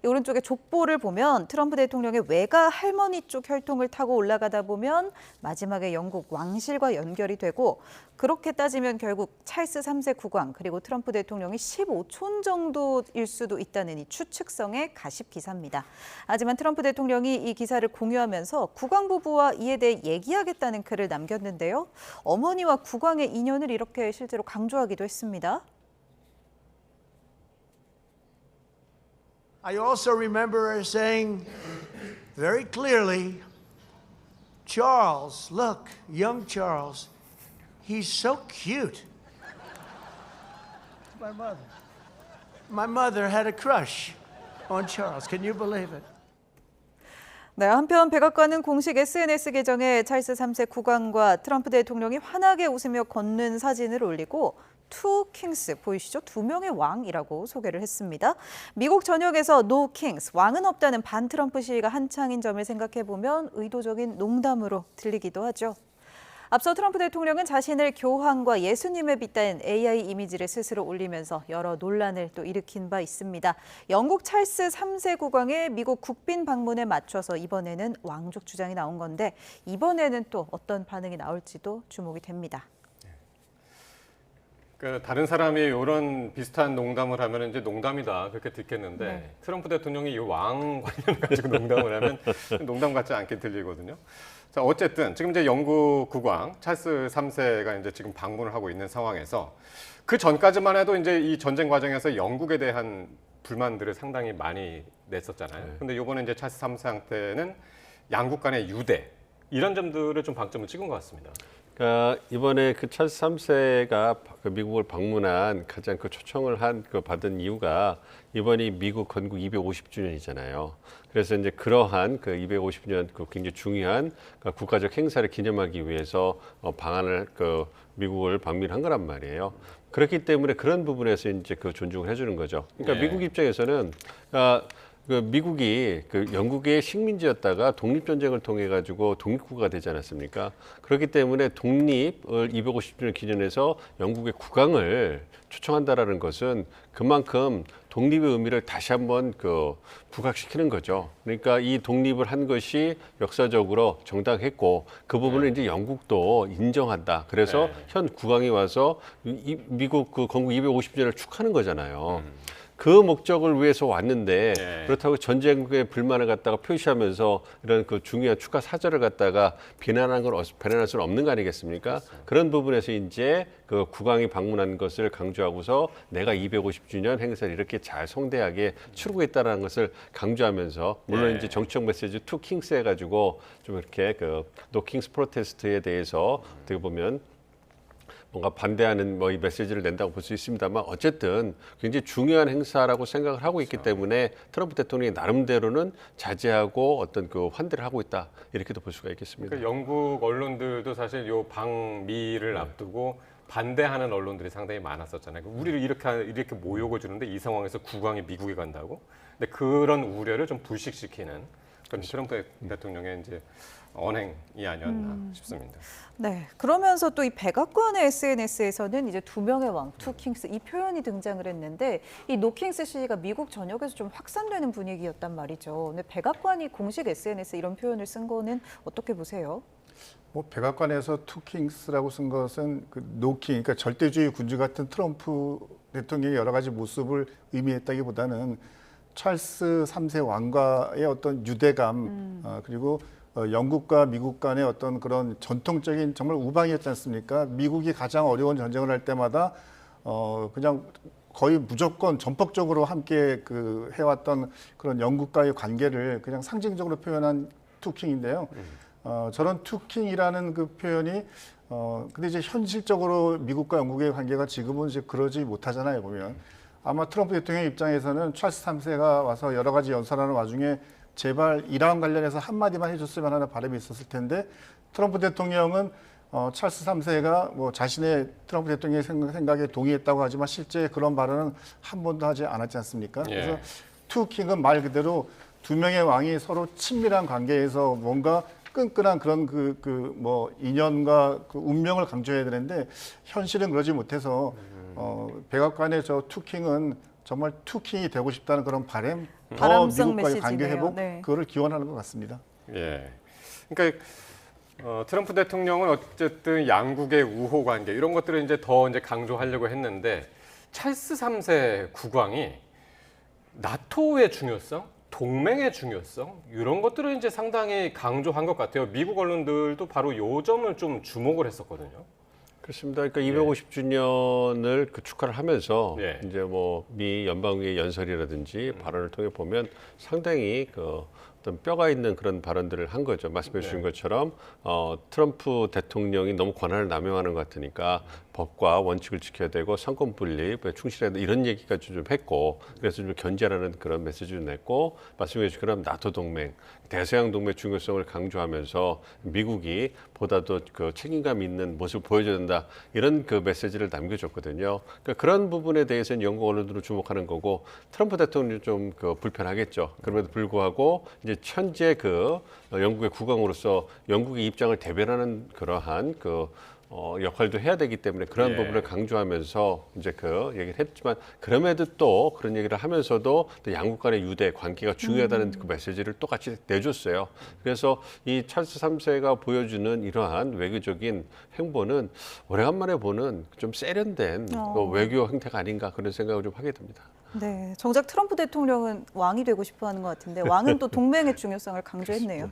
오른쪽에 족보를 보면 트럼프 대통령의 외가 할머니 쪽 혈통을 타고 올라가다 보면 마지막에 영국 왕실과 연결이 되고 그렇게 따지면 결국 찰스 3세 국왕 그리고 트럼프 대통령이 15촌 정도일 수도 있다는 이 추측성의 가십 기사입니다. 하지만 트럼프 대통령이 이 기사를 공유하면서 국왕 부부와 이에 대해 얘기하겠다는 글을 남겼는데요. 어머니와 국왕의 인연을 이렇게 실제로 강조하기도 했습니다. I also remember her saying very clearly, Charles, look, young Charles, he's so cute. My mother. My mother had a crush on Charles. Can you believe it? 네, 한편 백악관은 공식 SNS 계정에 찰스 3세 국왕과 트럼프 대통령이 환하게 웃으며 걷는 사진을 올리고 투 킹스 보이시죠? 두 명의 왕이라고 소개를 했습니다. 미국 전역에서 노 킹스, 왕은 없다는 반 트럼프 시위가 한창인 점을 생각해보면 의도적인 농담으로 들리기도 하죠. 앞서 트럼프 대통령은 자신을 교황과 예수님에 빗댄 AI 이미지를 스스로 올리면서 여러 논란을 또 일으킨 바 있습니다. 영국 찰스 3세 국왕의 미국 국빈 방문에 맞춰서 이번에는 왕족 주장이 나온 건데 이번에는 또 어떤 반응이 나올지도 주목이 됩니다. 그 다른 사람이 이런 비슷한 농담을 하면 이제 농담이다 그렇게 듣겠는데 네. 트럼프 대통령이 이 왕 관련 가지고 농담을 하면 농담 같지 않게 들리거든요. 자, 어쨌든 지금 이제 영국 국왕 찰스 3세가 이제 지금 방문을 하고 있는 상황에서 그 전까지만 해도 이제 이 전쟁 과정에서 영국에 대한 불만들을 상당히 많이 냈었잖아요. 근데 이번에 이제 찰스 3세한테는 양국 간의 유대 이런 점들을 좀 방점을 찍은 것 같습니다. 그러니까 이번에 그 찰스 3세가 그 미국을 방문한 가장 그 초청을 받은 이유가 이번이 미국 건국 250주년이잖아요. 그래서 이제 그러한 그 250주년 그 굉장히 중요한 그 국가적 행사를 기념하기 위해서 방한을 미국을 방문한 거란 말이에요. 그렇기 때문에 그런 부분에서 이제 그 존중을 해주는 거죠. 그러니까 네. 미국 입장에서는 그 미국이 그 영국의 식민지였다가 독립전쟁을 통해 가지고 독립국가가 되지 않았습니까? 그렇기 때문에 독립을 250주년 기념해서 영국의 국왕을 초청한다라는 것은 그만큼 독립의 의미를 다시 한번 부각시키는 거죠. 그러니까 이 독립을 한 것이 역사적으로 정당했고 그 부분을 이제 영국도 인정한다. 그래서 현 국왕이 와서 미국 그 건국 250주년을 축하하는 거잖아요. 그 목적을 위해서 왔는데 그렇다고 전쟁의 불만을 갖다가 표시하면서 이런 그 중요한 축하 사절을 갖다가 비난할 수는 없는 거 아니겠습니까? 그렇습니다. 그런 부분에서 이제 그 국왕이 방문한 것을 강조하고서 내가 250주년 행사를 이렇게 잘 성대하게 치르고있다는 것을 강조하면서 물론 이제 정치적 메시지 투 킹스 해가지고 좀 이렇게 노 킹스 프로테스트에 대해서 어떻게 보면 뭔가 반대하는 이 메시지를 낸다고 볼 수 있습니다만 어쨌든 굉장히 중요한 행사라고 생각을 하고 있기 때문에 트럼프 대통령이 나름대로는 자제하고 어떤 그 환대를 하고 있다 이렇게도 볼 수가 있겠습니다. 그러니까 영국 언론들도 사실 요 방미를 앞두고 반대하는 언론들이 상당히 많았었잖아요. 우리를 이렇게 모욕을 주는데 이 상황에서 국왕이 미국에 간다고? 근데 그런 우려를 좀 불식시키는 그런 트럼프 대통령의 이제 언행이 아니었나 싶습니다. 네, 그러면서 또 이 백악관의 SNS에서는 이제 두 명의 왕, 투 킹스 이 표현이 등장을 했는데 이 노 킹스 시위가 미국 전역에서 좀 확산되는 분위기였단 말이죠. 근데 백악관이 공식 SNS 이런 표현을 쓴 거는 어떻게 보세요? 백악관에서 투 킹스라고 쓴 것은 그 노킹, 그러니까 절대주의 군주 같은 트럼프 대통령의 여러 가지 모습을 의미했다기보다는 찰스 3세 왕과의 어떤 유대감 그리고 영국과 미국 간의 어떤 그런 전통적인 정말 우방이었지 않습니까? 미국이 가장 어려운 전쟁을 할 때마다 그냥 거의 무조건 전폭적으로 함께 해왔던 그런 영국과의 관계를 그냥 상징적으로 표현한 투킹인데요. 저런 투킹이라는 그 표현이 근데 이제 현실적으로 미국과 영국의 관계가 지금은 이제 그러지 못하잖아요, 보면. 아마 트럼프 대통령 입장에서는 찰스 3세가 와서 여러 가지 연설하는 와중에 제발 이란 관련해서 한마디만 해줬으면 하는 바람이 있었을 텐데 트럼프 대통령은 찰스 3세가 뭐 자신의 트럼프 대통령의 생각에 동의했다고 하지만 실제 그런 발언은 한 번도 하지 않았지 않습니까? 그래서 투킹은 말 그대로 두 명의 왕이 서로 친밀한 관계에서 뭔가 끈끈한 그런 뭐 인연과 그 운명을 강조해야 되는데 현실은 그러지 못해서 백악관의 저 투킹은 정말 투킹이 되고 싶다는 그런 바람, 더 미국과의 관계 회복, 그거를 기원하는 것 같습니다. 예, 그러니까 트럼프 대통령은 어쨌든 양국의 우호 관계 이런 것들을 이제 더 강조하려고 했는데 찰스 3세 국왕이 나토의 중요성, 동맹의 중요성 이런 것들을 이제 상당히 강조한 것 같아요. 미국 언론들도 바로 요 점을 좀 주목을 했었거든요. 그렇습니다. 그러니까 250주년을 축하를 하면서 이제 뭐 미 연방위의 연설이라든지 발언을 통해 보면 상당히 어떤 뼈가 있는 그런 발언들을 한 거죠. 말씀해 주신 것처럼 트럼프 대통령이 너무 권한을 남용하는 것 같으니까 법과 원칙을 지켜야 되고 상권 분립에 충실해야 돼 이런 얘기까지 좀 했고 그래서 좀 견제하라는 그런 메시지를 냈고 말씀해 주신 것처럼 나토 동맹, 대서양 동맹 중요성을 강조하면서 미국이 보다도 그 책임감 있는 모습을 보여줘야 된다 이런 그 메시지를 남겨줬거든요. 그러니까 그런 부분에 대해서는 영국 언론들은 주목하는 거고 트럼프 대통령이 좀 불편하겠죠. 그럼에도 불구하고 이제 현재 영국의 국왕으로서 영국의 입장을 대변하는 그러한 역할도 해야 되기 때문에 그런 부분을 강조하면서 이제 얘기를 했지만 그럼에도 또 그런 얘기를 하면서도 또 양국 간의 유대 관계가 중요하다는 그 메시지를 똑같이 내줬어요. 그래서 이 찰스 3세가 보여주는 이러한 외교적인 행보는 오래간만에 보는 좀 세련된 외교 행태가 아닌가 그런 생각을 좀 하게 됩니다. 네, 정작 트럼프 대통령은 왕이 되고 싶어하는 것 같은데 왕은 또 동맹의 중요성을 강조했네요.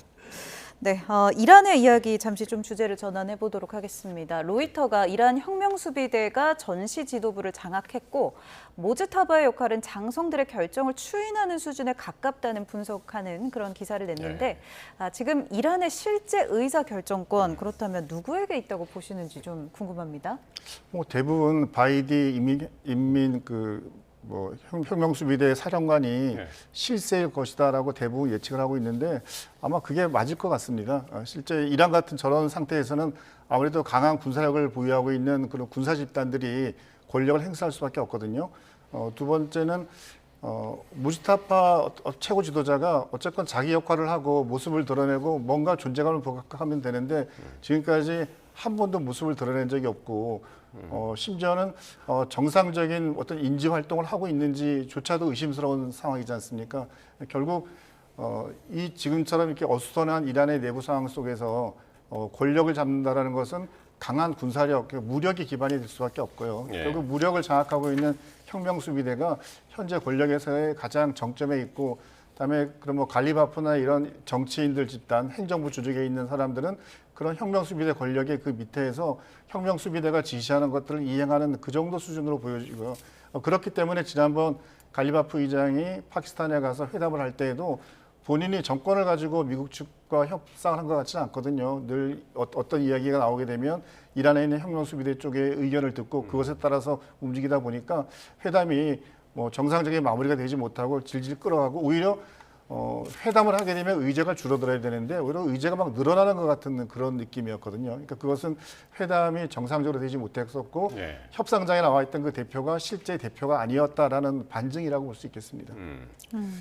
네, 이란의 이야기 잠시 좀 주제를 전환해 보도록 하겠습니다. 로이터가 이란 혁명수비대가 전시 지도부를 장악했고 모즈타바의 역할은 장성들의 결정을 추인하는 수준에 가깝다는 분석하는 그런 기사를 냈는데 지금 이란의 실제 의사결정권 그렇다면 누구에게 있다고 보시는지 좀 궁금합니다. 대부분 바이디 인민 혁명수비대 사령관이 실세일 것이다라고 대부분 예측을 하고 있는데 아마 그게 맞을 것 같습니다. 실제 이란 같은 저런 상태에서는 아무래도 강한 군사력을 보유하고 있는 그런 군사 집단들이 권력을 행사할 수밖에 없거든요. 두 번째는 무스타파 최고 지도자가 어쨌건 자기 역할을 하고 모습을 드러내고 뭔가 존재감을 부각하면 되는데 지금까지 한 번도 모습을 드러낸 적이 없고 심지어는 정상적인 어떤 인지 활동을 하고 있는지조차도 의심스러운 상황이지 않습니까? 결국 이 지금처럼 이렇게 어수선한 이란의 내부 상황 속에서 권력을 잡는다라는 것은 강한 군사력, 무력이 기반이 될 수밖에 없고요. 예. 결국 무력을 장악하고 있는 혁명수비대가 현재 권력에서의 가장 정점에 있고, 그다음에 그런 뭐 갈리바프나 이런 정치인들 집단, 행정부 조직에 있는 사람들은 그런 혁명수비대 권력의 그 밑에서 혁명수비대가 지시하는 것들을 이행하는 그 정도 수준으로 보여지고요. 그렇기 때문에 지난번 갈리바프 의장이 파키스탄에 가서 회담을 할 때에도 본인이 정권을 가지고 미국 측과 협상을 한 것 같지는 않거든요. 늘 어떤 이야기가 나오게 되면 이란에 있는 혁명수비대 쪽의 의견을 듣고 그것에 따라서 움직이다 보니까 회담이 뭐 정상적인 마무리가 되지 못하고 질질 끌어가고 오히려 회담을 하게 되면 의제가 줄어들어야 되는데 오히려 의제가 막 늘어나는 것 같은 그런 느낌이었거든요. 그러니까 그것은 회담이 정상적으로 되지 못했었고 예. 협상장에 나와 있던 그 대표가 실제 대표가 아니었다라는 반증이라고 볼 수 있겠습니다.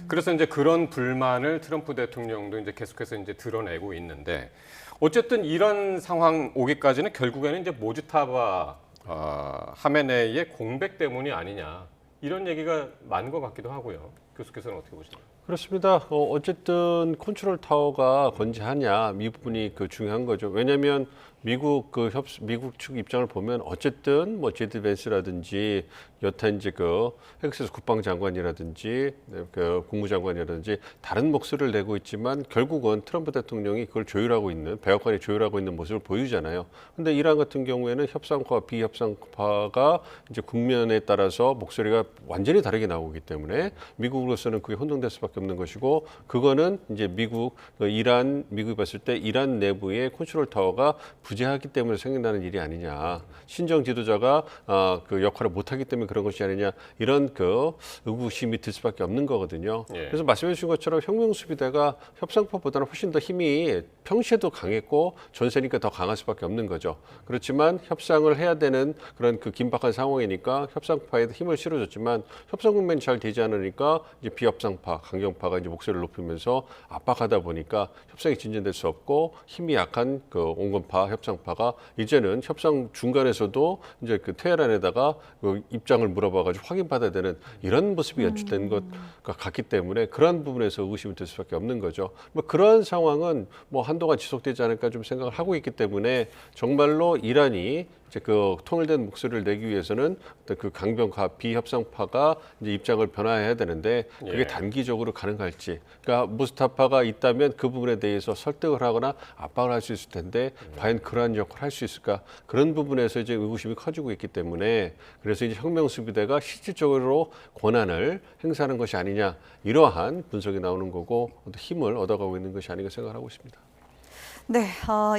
그래서 이제 그런 불만을 트럼프 대통령도 이제 계속해서 이제 드러내고 있는데 어쨌든 이런 상황 오기까지는 결국에는 이제 모주타바 하메네이의 공백 때문이 아니냐 이런 얘기가 많은 것 같기도 하고요. 교수께서는 어떻게 보시나요? 그렇습니다. 어쨌든 컨트롤 타워가 건재하냐 이 부분이 그 중요한 거죠. 왜냐하면 미국 측 입장을 보면 어쨌든 뭐 제드 벤스라든지 여타 이제 그 헬크스 국방장관이라든지 그 국무장관이라든지 다른 목소리를 내고 있지만 결국은 트럼프 대통령이 그걸 조율하고 있는 백악관이 조율하고 있는 모습을 보이잖아요. 근데 이란 같은 경우에는 협상파와 비협상파가 이제 국면에 따라서 목소리가 완전히 다르게 나오기 때문에 미국으로서는 그게 혼동될 수밖에 없는 것이고 그거는 이제 미국이 봤을 때 이란 내부의 컨트롤 타워가 부재하기 때문에 생겨나는 일이 아니냐. 신정 지도자가 그 역할을 못하기 때문에 그런 것이 아니냐. 이런 그 의구심이 들 수밖에 없는 거거든요. 예. 그래서 말씀해 주신 것처럼 혁명수비대가 협상파보다는 훨씬 더 힘이 평시에도 강했고 전세니까 더 강할 수밖에 없는 거죠. 그렇지만 협상을 해야 되는 그런 그 긴박한 상황이니까 협상파에 힘을 실어줬지만 협상 국면이 잘 되지 않으니까 이제 비협상파, 강경파가 이제 목소리를 높이면서 압박하다 보니까 협상이 진전될 수 없고 힘이 약한 그 온건파, 협상파가 이제는 협상 중간에서도 이제 그 테헤란에다가 그 입장을 물어봐가지고 확인받아야 되는 이런 모습이 연출된 것과 같기 때문에 그런 부분에서 의구심이 들 수밖에 없는 거죠. 뭐 그런 상황은 뭐 한동안 지속되지 않을까 좀 생각을 하고 있기 때문에 정말로 이란이 이제 그 통일된 목소리를 내기 위해서는 어떤 그 강경파 비협상파가 이제 입장을 변화해야 되는데 그게 예. 단기적으로 가능할지. 그러니까 무스타파가 있다면 그 부분에 대해서 설득을 하거나 압박을 할 수 있을 텐데 과연 그러한 역할을 할 수 있을까? 그런 부분에서 이제 의구심이 커지고 있기 때문에 그래서 이제 혁명수비대가 실질적으로 권한을 행사하는 것이 아니냐 이러한 분석이 나오는 거고 힘을 얻어가고 있는 것이 아닌가 생각하고 있습니다. 네,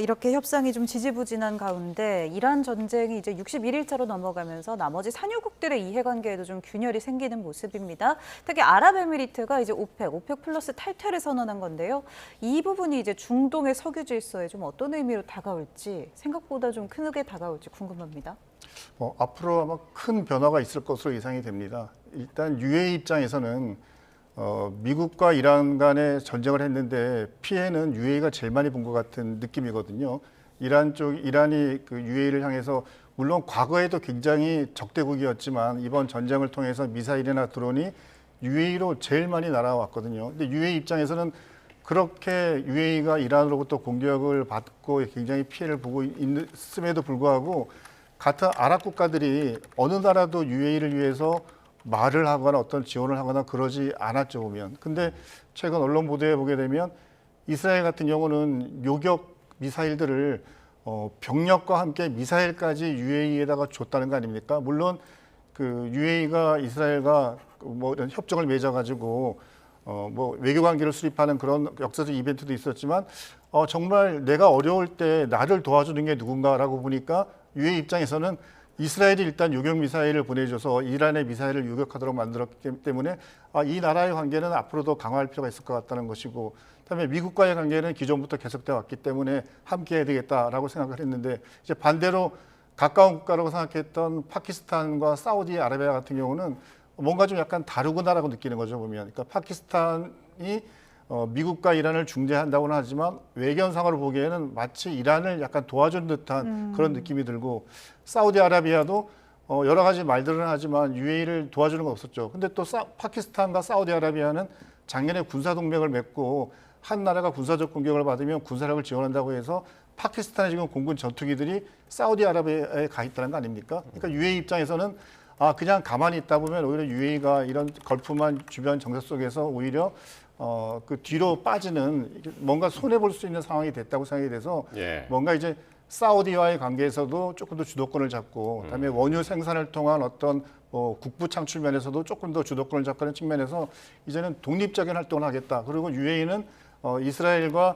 이렇게 협상이 좀 지지부진한 가운데 이란 전쟁이 이제 61일차로 넘어가면서 나머지 산유국들의 이해관계에도 좀 균열이 생기는 모습입니다. 특히 아랍에미리트가 이제 오펙 플러스 탈퇴를 선언한 건데요. 이 부분이 이제 중동의 석유 질서에 좀 어떤 의미로 다가올지 생각보다 좀 크게 다가올지 궁금합니다. 앞으로 아마 큰 변화가 있을 것으로 예상이 됩니다. 일단 UAE 입장에서는 미국과 이란 간에 전쟁을 했는데 피해는 UAE가 제일 많이 본 것 같은 느낌이거든요. 이란이 그 UAE를 향해서 물론 과거에도 굉장히 적대국이었지만 이번 전쟁을 통해서 미사일이나 드론이 UAE로 제일 많이 날아왔거든요. 근데 UAE 입장에서는 그렇게 UAE가 이란으로부터 공격을 받고 굉장히 피해를 보고 있음에도 불구하고 같은 아랍 국가들이 어느 나라도 UAE를 위해서 말을 하거나 어떤 지원을 하거나 그러지 않았죠 보면. 근데 최근 언론 보도에 보게 되면 이스라엘 같은 경우는 요격 미사일들을 병력과 함께 미사일까지 UAE에다가 줬다는 거 아닙니까? 물론 그 UAE가 이스라엘과 뭐 이런 협정을 맺어가지고 뭐 외교 관계를 수립하는 그런 역사적 이벤트도 있었지만 정말 내가 어려울 때 나를 도와주는 게 누군가라고 보니까 UAE 입장에서는 이스라엘이 일단 요격 미사일을 보내줘서 이란의 미사일을 요격하도록 만들었기 때문에 이 나라의 관계는 앞으로도 강화할 필요가 있을 것 같다는 것이고, 그다음에 미국과의 관계는 기존부터 계속돼 왔기 때문에 함께해야 되겠다라고 생각을 했는데 이제 반대로 가까운 국가라고 생각했던 파키스탄과 사우디아라비아 같은 경우는 뭔가 좀 약간 다르구나라고 느끼는 거죠, 보면. 그러니까 파키스탄이 미국과 이란을 중재한다고는 하지만 외견상으로 보기에는 마치 이란을 약간 도와준 듯한 그런 느낌이 들고, 사우디아라비아도 여러 가지 말들은 하지만 UAE를 도와주는 건 없었죠. 근데 또 파키스탄과 사우디아라비아는 작년에 군사동맹을 맺고 한 나라가 군사적 공격을 받으면 군사력을 지원한다고 해서 파키스탄의 지금 공군 전투기들이 사우디아라비아에 가 있다는 거 아닙니까? 그러니까 UAE 입장에서는 그냥 가만히 있다 보면 오히려 UAE가 이런 걸프만 주변 정세 속에서 오히려 그 뒤로 빠지는, 뭔가 손해 볼 수 있는 상황이 됐다고 생각이 돼서 뭔가 이제 사우디와의 관계에서도 조금 더 주도권을 잡고, 그다음에 원유 생산을 통한 어떤 국부 창출 면에서도 조금 더 주도권을 잡는 측면에서 이제는 독립적인 활동을 하겠다. 그리고 UAE는 이스라엘과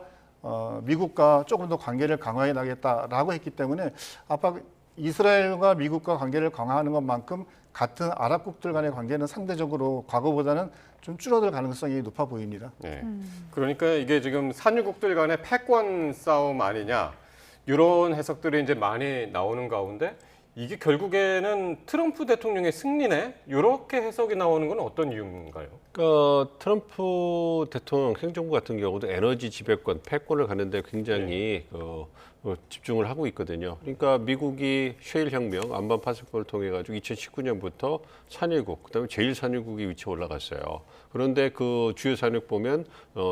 미국과 조금 더 관계를 강화해 나가겠다라고 했기 때문에 아마 이스라엘과 미국과 관계를 강화하는 것만큼 같은 아랍국들 간의 관계는 상대적으로 과거보다는 좀 줄어들 가능성이 높아 보입니다. 그러니까 이게 지금 산유국들 간의 패권 싸움 아니냐, 이런 해석들이 이제 많이 나오는 가운데 이게 결국에는 트럼프 대통령의 승리네, 이렇게 해석이 나오는 건 어떤 이유인가요? 트럼프 대통령 행정부 같은 경우도 에너지 지배권, 패권을 갖는데 굉장히 집중을 하고 있거든요. 그러니까 미국이 셰일 혁명, 안반 파수법을 통해 가지고 2019년부터 산유국, 그다음에 제일 산유국이 위치에 올라갔어요. 그런데 그 주요 산유국 보면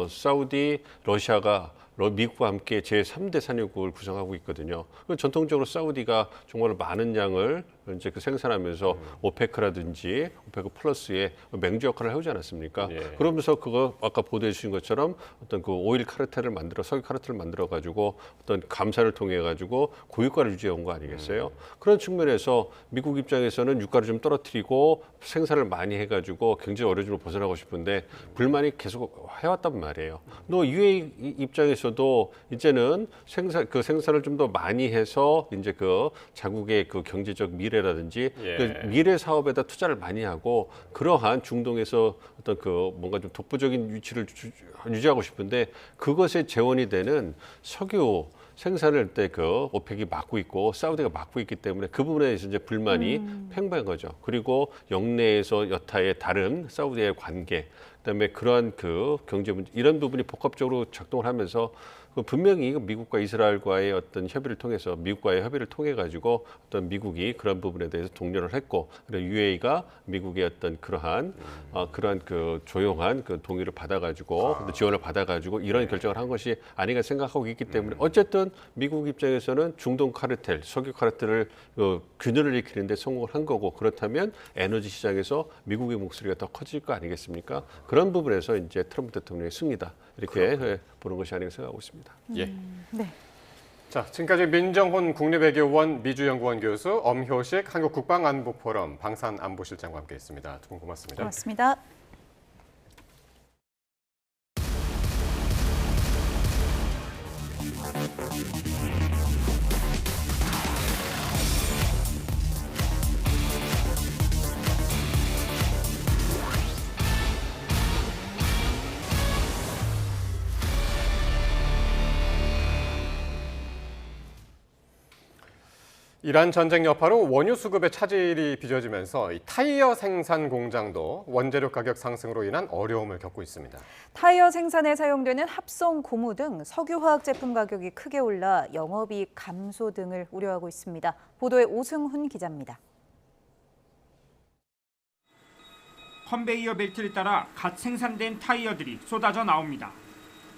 사우디, 러시아가 미국과 함께 제3대 산유국을 구성하고 있거든요. 전통적으로 사우디가 정말 많은 양을 이제 생산하면서 오페크라든지 오페크 플러스의 맹주 역할을 해오지 않았습니까? 그러면서 그거 아까 보도해 주신 것처럼 어떤 그 오일 카르텔을 석유 카르텔을 만들어 가지고 어떤 감사를 통해 가지고 고유가를 유지해 온 거 아니겠어요? 그런 측면에서 미국 입장에서는 유가를 좀 떨어뜨리고 생산을 많이 해가지고 경제 어려움을 벗어나고 싶은데 불만이 계속 해왔단 말이에요. 또 UAE 입장에서도 이제는 생산을 좀 더 많이 해서 이제 그 자국의 그 경제적 미래라든지 그 미래 사업에다 투자를 많이 하고, 그러한 중동에서 어떤 그 뭔가 좀 독보적인 위치를 유지하고 싶은데 그것에 재원이 되는 석유 생산을 때 그 오펙이 막고 있고 사우디가 막고 있기 때문에 그 부분에 대해서 이제 불만이 팽배한 거죠. 그리고 영내에서 여타의 다른 사우디의 관계, 그다음에 그러한 그 경제 문제, 이런 부분이 복합적으로 작동을 하면서 분명히 미국과 이스라엘과의 어떤 협의를 통해서, 미국과의 협의를 통해 가지고 어떤 미국이 그런 부분에 대해서 독려를 했고, 그리고 UAE가 미국의 어떤 그러한 그 조용한 그 동의를 받아가지고 지원을 받아가지고 이런 결정을 한 것이 아닌가 생각하고 있기 때문에, 어쨌든 미국 입장에서는 중동 카르텔, 석유 카르텔을 균열을 일으키는데 성공을 한 거고, 그렇다면 에너지 시장에서 미국의 목소리가 더 커질 거 아니겠습니까? 그런 부분에서 이제 트럼프 대통령의 승리다, 이렇게 보는 것이 아닌가 생각하고 있습니다. 네. 자, 지금까지 민정훈 국립외교원 미주연구원 교수, 엄효식 한국국방안보포럼 방산안보실장과 함께했습니다. 두 분 고맙습니다. 고맙습니다. 이란 전쟁 여파로 원유 수급의 차질이 빚어지면서 이 타이어 생산 공장도 원재료 가격 상승으로 인한 어려움을 겪고 있습니다. 타이어 생산에 사용되는 합성 고무 등 석유화학 제품 가격이 크게 올라 영업이익 감소 등을 우려하고 있습니다. 보도에 오승훈 기자입니다. 컨베이어 벨트를 따라 갓 생산된 타이어들이 쏟아져 나옵니다.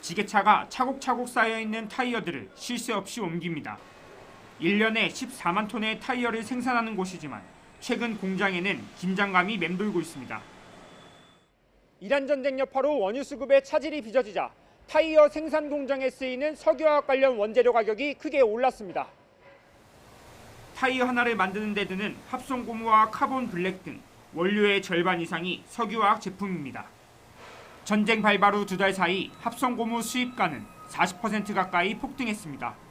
지게차가 차곡차곡 쌓여있는 타이어들을 쉴 새 없이 옮깁니다. 1년에 14만 톤의 타이어를 생산하는 곳이지만 최근 공장에는 긴장감이 맴돌고 있습니다. 이란 전쟁 여파로 원유 수급에 차질이 빚어지자 타이어 생산 공장에 쓰이는 석유화학 관련 원재료 가격이 크게 올랐습니다. 타이어 하나를 만드는 데 드는 합성 고무와 카본 블랙 등 원료의 절반 이상이 석유화학 제품입니다. 전쟁 발발 후 2달 사이 합성 고무 수입가는 40% 가까이 폭등했습니다.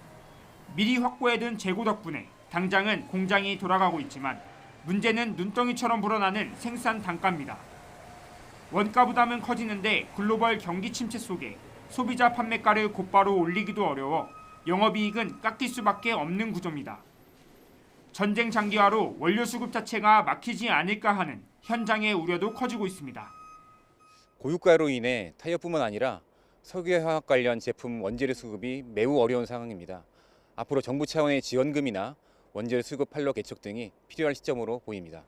미리 확보해둔 재고 덕분에 당장은 공장이 돌아가고 있지만 문제는 눈덩이처럼 불어나는 생산 단가입니다. 원가 부담은 커지는데 글로벌 경기 침체 속에 소비자 판매가를 곧바로 올리기도 어려워 영업이익은 깎일 수밖에 없는 구조입니다. 전쟁 장기화로 원료 수급 자체가 막히지 않을까 하는 현장의 우려도 커지고 있습니다. 고유가로 인해 타이어뿐만 아니라 석유화학 관련 제품 원재료 수급이 매우 어려운 상황입니다. 앞으로 정부 차원의 지원금이나 원재료 수급 판로 개척 등이 필요할 시점으로 보입니다.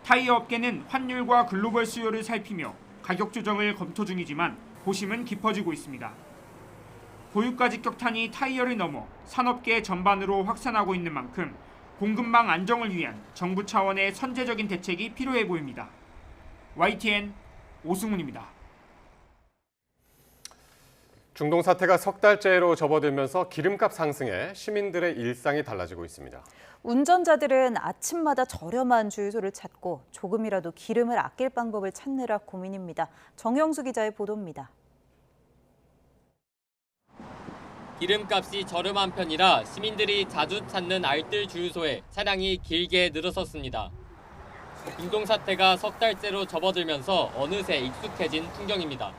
타이어 업계는 환율과 글로벌 수요를 살피며 가격 조정을 검토 중이지만 고심은 깊어지고 있습니다. 고유가 직격탄이 타이어를 넘어 산업계 전반으로 확산하고 있는 만큼 공급망 안정을 위한 정부 차원의 선제적인 대책이 필요해 보입니다. YTN 오승훈입니다. 중동 사태가 석 달째로 접어들면서 기름값 상승에 시민들의 일상이 달라지고 있습니다. 운전자들은 아침마다 저렴한 주유소를 찾고 조금이라도 기름을 아낄 방법을 찾느라 고민입니다. 정영수 기자의 보도입니다. 기름값이 저렴한 편이라 시민들이 자주 찾는 알뜰 주유소에 차량이 길게 늘어섰습니다. 중동 사태가 석 달째로 접어들면서 어느새 익숙해진 풍경입니다.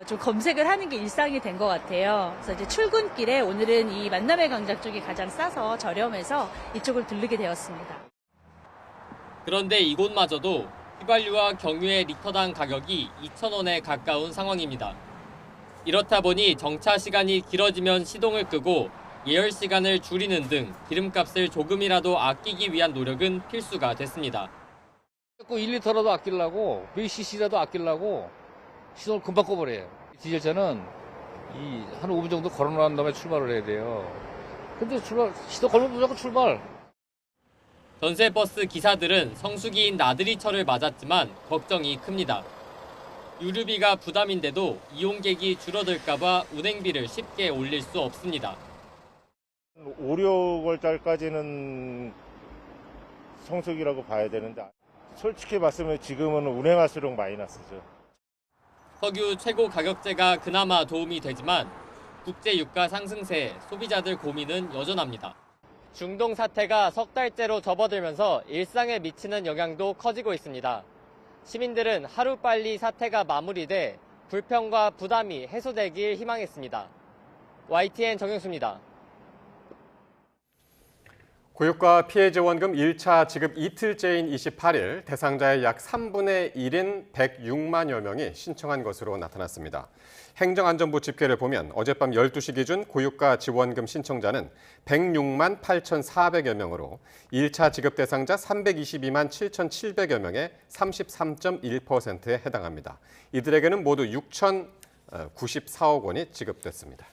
좀 검색을 하는 게 일상이 된 것 같아요. 그래서 이제 출근길에 오늘은 이 만남의 광장 쪽이 가장 싸서 저렴해서 이쪽을 들르게 되었습니다. 그런데 이곳마저도 휘발유와 경유의 리터당 가격이 2,000원에 가까운 상황입니다. 이렇다 보니 정차 시간이 길어지면 시동을 끄고 예열 시간을 줄이는 등 기름값을 조금이라도 아끼기 위한 노력은 필수가 됐습니다. 1리터라도 아끼려고, 몇 cc라도 아끼려고 시동을 금방 꺼버려요. 디젤차는 한 5분 정도 걸어놓은 다음에 출발을 해야 돼요. 근데 시동 걸면 무조건 출발. 전세버스 기사들은 성수기인 나들이철을 맞았지만 걱정이 큽니다. 유류비가 부담인데도 이용객이 줄어들까 봐 운행비를 쉽게 올릴 수 없습니다. 5, 6월달까지는 성수기라고 봐야 되는데 솔직히 말씀드리면 지금은 운행할수록 마이너스죠. 석유 최고 가격제가 그나마 도움이 되지만 국제 유가 상승세에 소비자들 고민은 여전합니다. 중동 사태가 석 달째로 접어들면서 일상에 미치는 영향도 커지고 있습니다. 시민들은 하루빨리 사태가 마무리돼 불평과 부담이 해소되길 희망했습니다. YTN 정영수입니다. 고유가 피해 지원금 1차 지급 이틀째인 28일 대상자의 약 3분의 1인 106만여 명이 신청한 것으로 나타났습니다. 행정안전부 집계를 보면 어젯밤 12시 기준 고유가 지원금 신청자는 106만 8,400여 명으로 1차 지급 대상자 322만 7,700여 명의 33.1%에 해당합니다. 이들에게는 모두 6,094억 원이 지급됐습니다.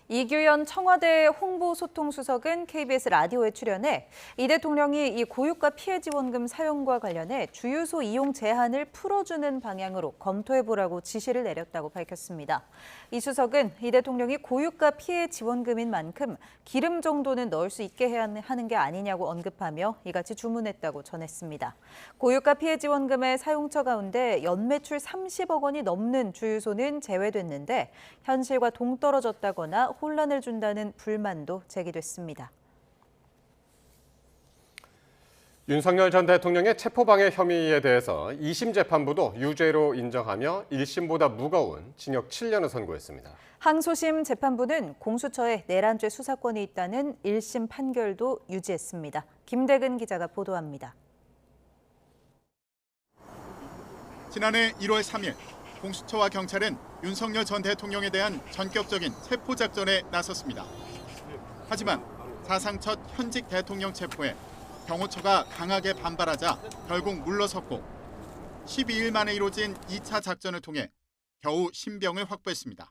이규현 청와대 홍보소통수석은 KBS 라디오에 출연해 이 대통령이 이 고유가 피해 지원금 사용과 관련해 주유소 이용 제한을 풀어주는 방향으로 검토해보라고 지시를 내렸다고 밝혔습니다. 이 수석은 이 대통령이 고유가 피해 지원금인 만큼 기름 정도는 넣을 수 있게 해야 하는 게 아니냐고 언급하며 이같이 주문했다고 전했습니다. 고유가 피해 지원금의 사용처 가운데 연매출 30억 원이 넘는 주유소는 제외됐는데 현실과 동떨어졌다거나 혼란을 준다는 불만도 제기됐습니다. 윤석열 전 대통령의 체포방해 혐의에 대해서 2심 재판부도 유죄로 인정하며 1심보다 무거운 징역 7년을 선고했습니다. 항소심 재판부는 공수처에 내란죄 수사권이 있다는 1심 판결도 유지했습니다. 김대근 기자가 보도합니다. 지난해 1월 3일 공수처와 경찰은 윤석열 전 대통령에 대한 전격적인 체포 작전에 나섰습니다. 하지만 사상 첫 현직 대통령 체포에 경호처가 강하게 반발하자 결국 물러섰고 12일 만에 이루어진 2차 작전을 통해 겨우 신병을 확보했습니다.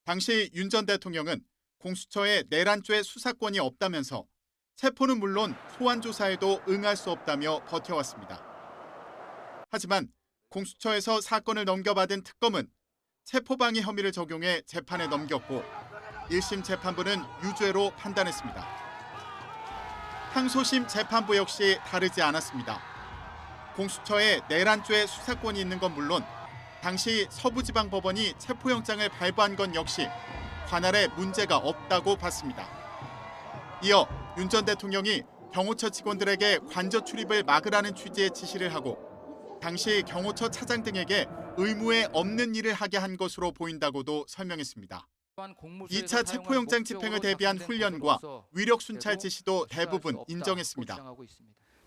당시 윤 전 대통령은 공수처에 내란죄 수사권이 없다면서 체포는 물론 소환 조사에도 응할 수 없다며 버텨왔습니다. 하지만 공수처에서 사건을 넘겨받은 특검은 체포방해 혐의를 적용해 재판에 넘겼고 1심 재판부는 유죄로 판단했습니다. 항소심 재판부 역시 다르지 않았습니다. 공수처에 내란죄 수사권이 있는 건 물론 당시 서부지방법원이 체포영장을 발부한 건 역시 관할에 문제가 없다고 봤습니다. 이어 윤 전 대통령이 경호처 직원들에게 관저 출입을 막으라는 취지의 지시를 하고 당시 경호처 차장 등에게 의무에 없는 일을 하게 한 것으로 보인다고도 설명했습니다. 2차 체포영장 집행을 대비한 훈련과 위력 순찰 지시도 대부분 인정했습니다.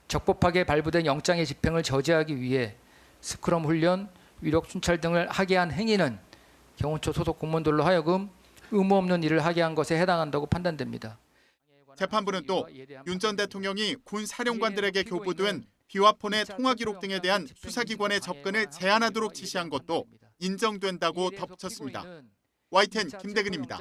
적법하게 발부된 영장의 집행을 저지하기 위해 스크럼 훈련, 위력 순찰 등을 하게 한 행위는 경호처 소속 공무원들로 하여금 의무 없는 일을 하게 한 것에 해당한다고 판단됩니다. 재판부는 또 윤 전 대통령이 군 사령관들에게 교부된 비화폰의 통화 기록 등에 대한 수사기관의 접근을 제한하도록 지시한 것도 인정된다고 덧붙였습니다. YTN 김대근입니다.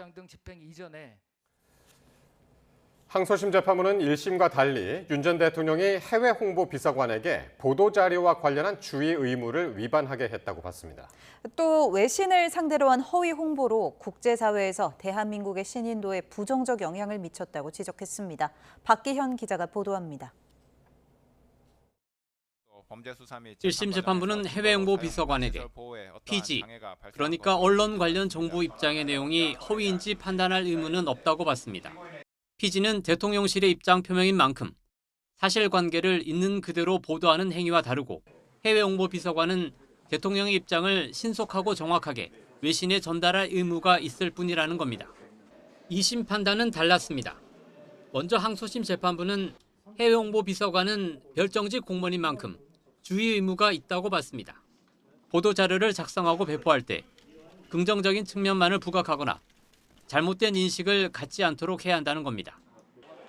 항소심 재판부는 1심과 달리 윤 전 대통령이 해외 홍보 비서관에게 보도자료와 관련한 주의 의무를 위반하게 했다고 봤습니다. 또 외신을 상대로 한 허위 홍보로 국제사회에서 대한민국의 신인도에 부정적 영향을 미쳤다고 지적했습니다. 박기현 기자가 보도합니다. 1심 재판부는 해외 홍보 비서관에게 피지, 그러니까 언론 관련 정부 입장의 내용이 허위인지 판단할 의무는 없다고 봤습니다. 피지는 대통령실의 입장 표명인 만큼 사실관계를 있는 그대로 보도하는 행위와 다르고 해외 홍보 비서관은 대통령의 입장을 신속하고 정확하게 외신에 전달할 의무가 있을 뿐이라는 겁니다. 2심 판단은 달랐습니다. 먼저 항소심 재판부는 해외 홍보 비서관은 별정직 공무원인 만큼 주의 의무가 있다고 봤습니다. 보도자료를 작성하고 배포할 때 긍정적인 측면만을 부각하거나 잘못된 인식을 갖지 않도록 해야 한다는 겁니다.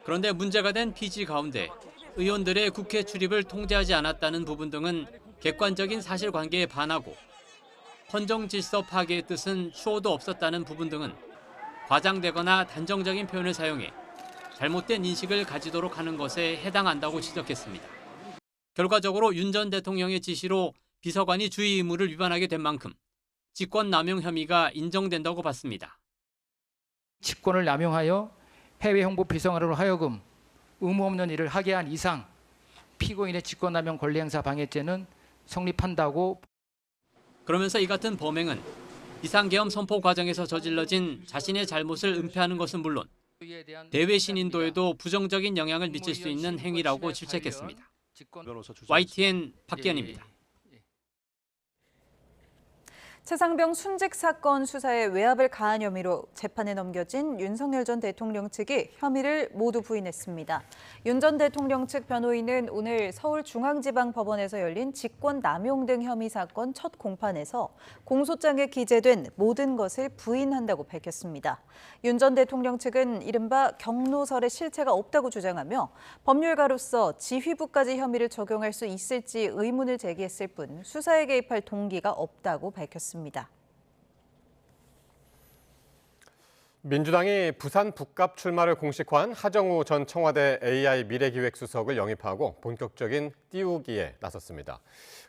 그런데 문제가 된 피지 가운데 의원들의 국회 출입을 통제하지 않았다는 부분 등은 객관적인 사실관계에 반하고 헌정 질서 파괴의 뜻은 추호도 없었다는 부분 등은 과장되거나 단정적인 표현을 사용해 잘못된 인식을 가지도록 하는 것에 해당한다고 지적했습니다. 결과적으로 윤 전 대통령의 지시로 비서관이 주의 의무를 위반하게 된 만큼 직권남용 혐의가 인정된다고 봤습니다. 직권을 남용하여 해외 홍보 비서관으로 하여금 의무 없는 일을 하게 한 이상 피고인의 직권남용 권리행사 방해죄는 성립한다고. 그러면서 이 같은 범행은 비상계엄 선포 과정에서 저질러진 자신의 잘못을 은폐하는 것은 물론 대외 신인도에도 부정적인 영향을 미칠 수 있는 행위라고 질책했습니다. YTN 박기현입니다. 최상병 순직 사건 수사에 외압을 가한 혐의로 재판에 넘겨진 윤석열 전 대통령 측이 혐의를 모두 부인했습니다. 윤 전 대통령 측 변호인은 오늘 서울중앙지방법원에서 열린 직권남용 등 혐의 사건 첫 공판에서 공소장에 기재된 모든 것을 부인한다고 밝혔습니다. 윤 전 대통령 측은 이른바 경로설의 실체가 없다고 주장하며 법률가로서 지휘부까지 혐의를 적용할 수 있을지 의문을 제기했을 뿐 수사에 개입할 동기가 없다고 밝혔습니다. 민주당이 부산 북갑 출마를 공식화한 하정우 전 청와대 AI 미래기획수석을 영입하고 본격적인 띄우기에 나섰습니다.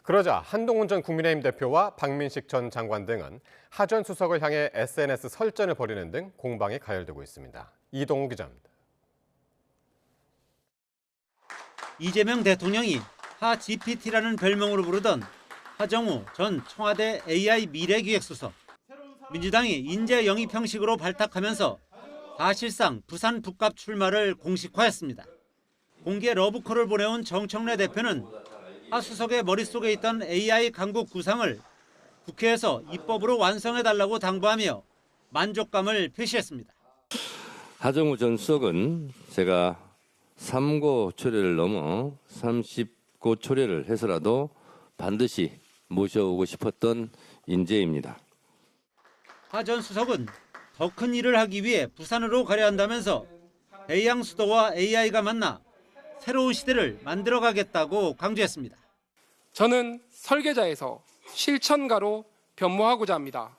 그러자 한동훈 전 국민의힘 대표와 박민식 전 장관 등은 하 전 수석을 향해 SNS 설전을 벌이는 등 공방이 가열되고 있습니다. 이동우 기자입니다. 이재명 대통령이 하 GPT라는 별명으로 부르던 하정우 전 청와대 AI 미래기획수석. 민주당이 인재 영입 형식으로 발탁하면서 사실상 부산 북갑 출마를 공식화했습니다. 공개 러브콜을 보내온 정청래 대표는 하 수석의 머릿속에 있던 AI 강국 구상을 국회에서 입법으로 완성해달라고 당부하며 만족감을 표시했습니다. 하정우 전 수석은 제가 3고 초려를 넘어 30고 초려를 해서라도 반드시 모셔오고 싶었던 인재입니다. 하 전 수석은 더 큰 일을 하기 위해 부산으로 가려 한다면서 대양 수도와 AI가 만나 새로운 시대를 만들어가겠다고 강조했습니다. 저는 설계자에서 실천가로 변모하고자 합니다.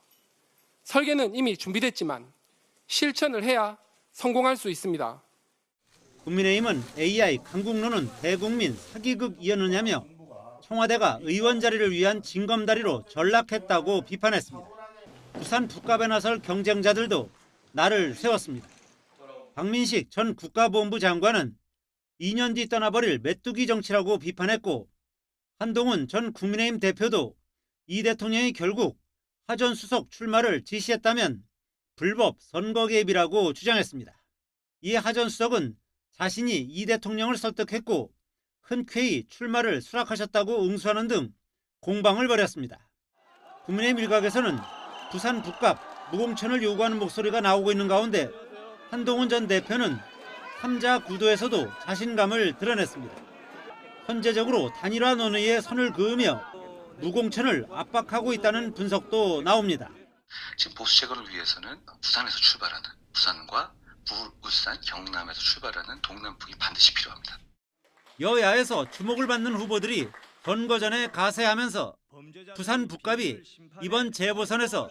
설계는 이미 준비됐지만 실천을 해야 성공할 수 있습니다. 국민의힘은 AI 강국론은 대국민 사기극이었느냐며 청와대가 의원 자리를 위한 징검다리로 전락했다고 비판했습니다. 부산 북갑에 나설 경쟁자들도 날을 세웠습니다. 박민식 전 국가보훈부 장관은 2년 뒤 떠나버릴 메뚜기 정치라고 비판했고 한동훈 전 국민의힘 대표도 이 대통령이 결국 하 전 수석 출마를 지시했다면 불법 선거 개입이라고 주장했습니다. 이에 하 전 수석은 자신이 이 대통령을 설득했고 흔쾌히 출마를 수락하셨다고 응수하는 등 공방을 벌였습니다. 국민의힘 일각에서는 부산 북갑 무공천을 요구하는 목소리가 나오고 있는 가운데 한동훈 전 대표는 3자 구도에서도 자신감을 드러냈습니다. 현재적으로 단일화 논의에 선을 그으며 무공천을 압박하고 있다는 분석도 나옵니다. 지금 보수 제거를 위해서는 부산에서 출발하는, 부산과 울산, 경남에서 출발하는 동남풍이 반드시 필요합니다. 여야에서 주목을 받는 후보들이 선거 전에 가세하면서 부산 북갑이 이번 재보선에서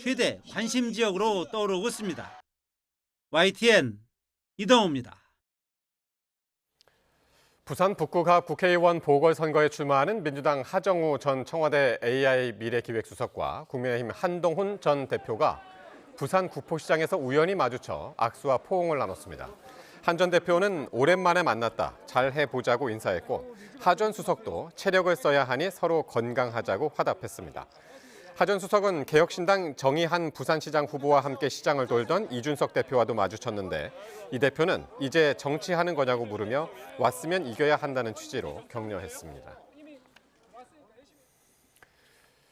최대 관심 지역으로 떠오르고 있습니다. YTN 이동호입니다. 부산 북구갑 국회의원 보궐선거에 출마하는 민주당 하정우 전 청와대 AI 미래기획수석과 국민의힘 한동훈 전 대표가 부산 구포시장에서 우연히 마주쳐 악수와 포옹을 나눴습니다. 한 전 대표는 오랜만에 만났다, 잘 해보자고 인사했고 하 전 수석도 체력을 써야 하니 서로 건강하자고 화답했습니다. 하 전 수석은 개혁신당 정의한 부산시장 후보와 함께 시장을 돌던 이준석 대표와도 마주쳤는데 이 대표는 이제 정치하는 거냐고 물으며 왔으면 이겨야 한다는 취지로 격려했습니다.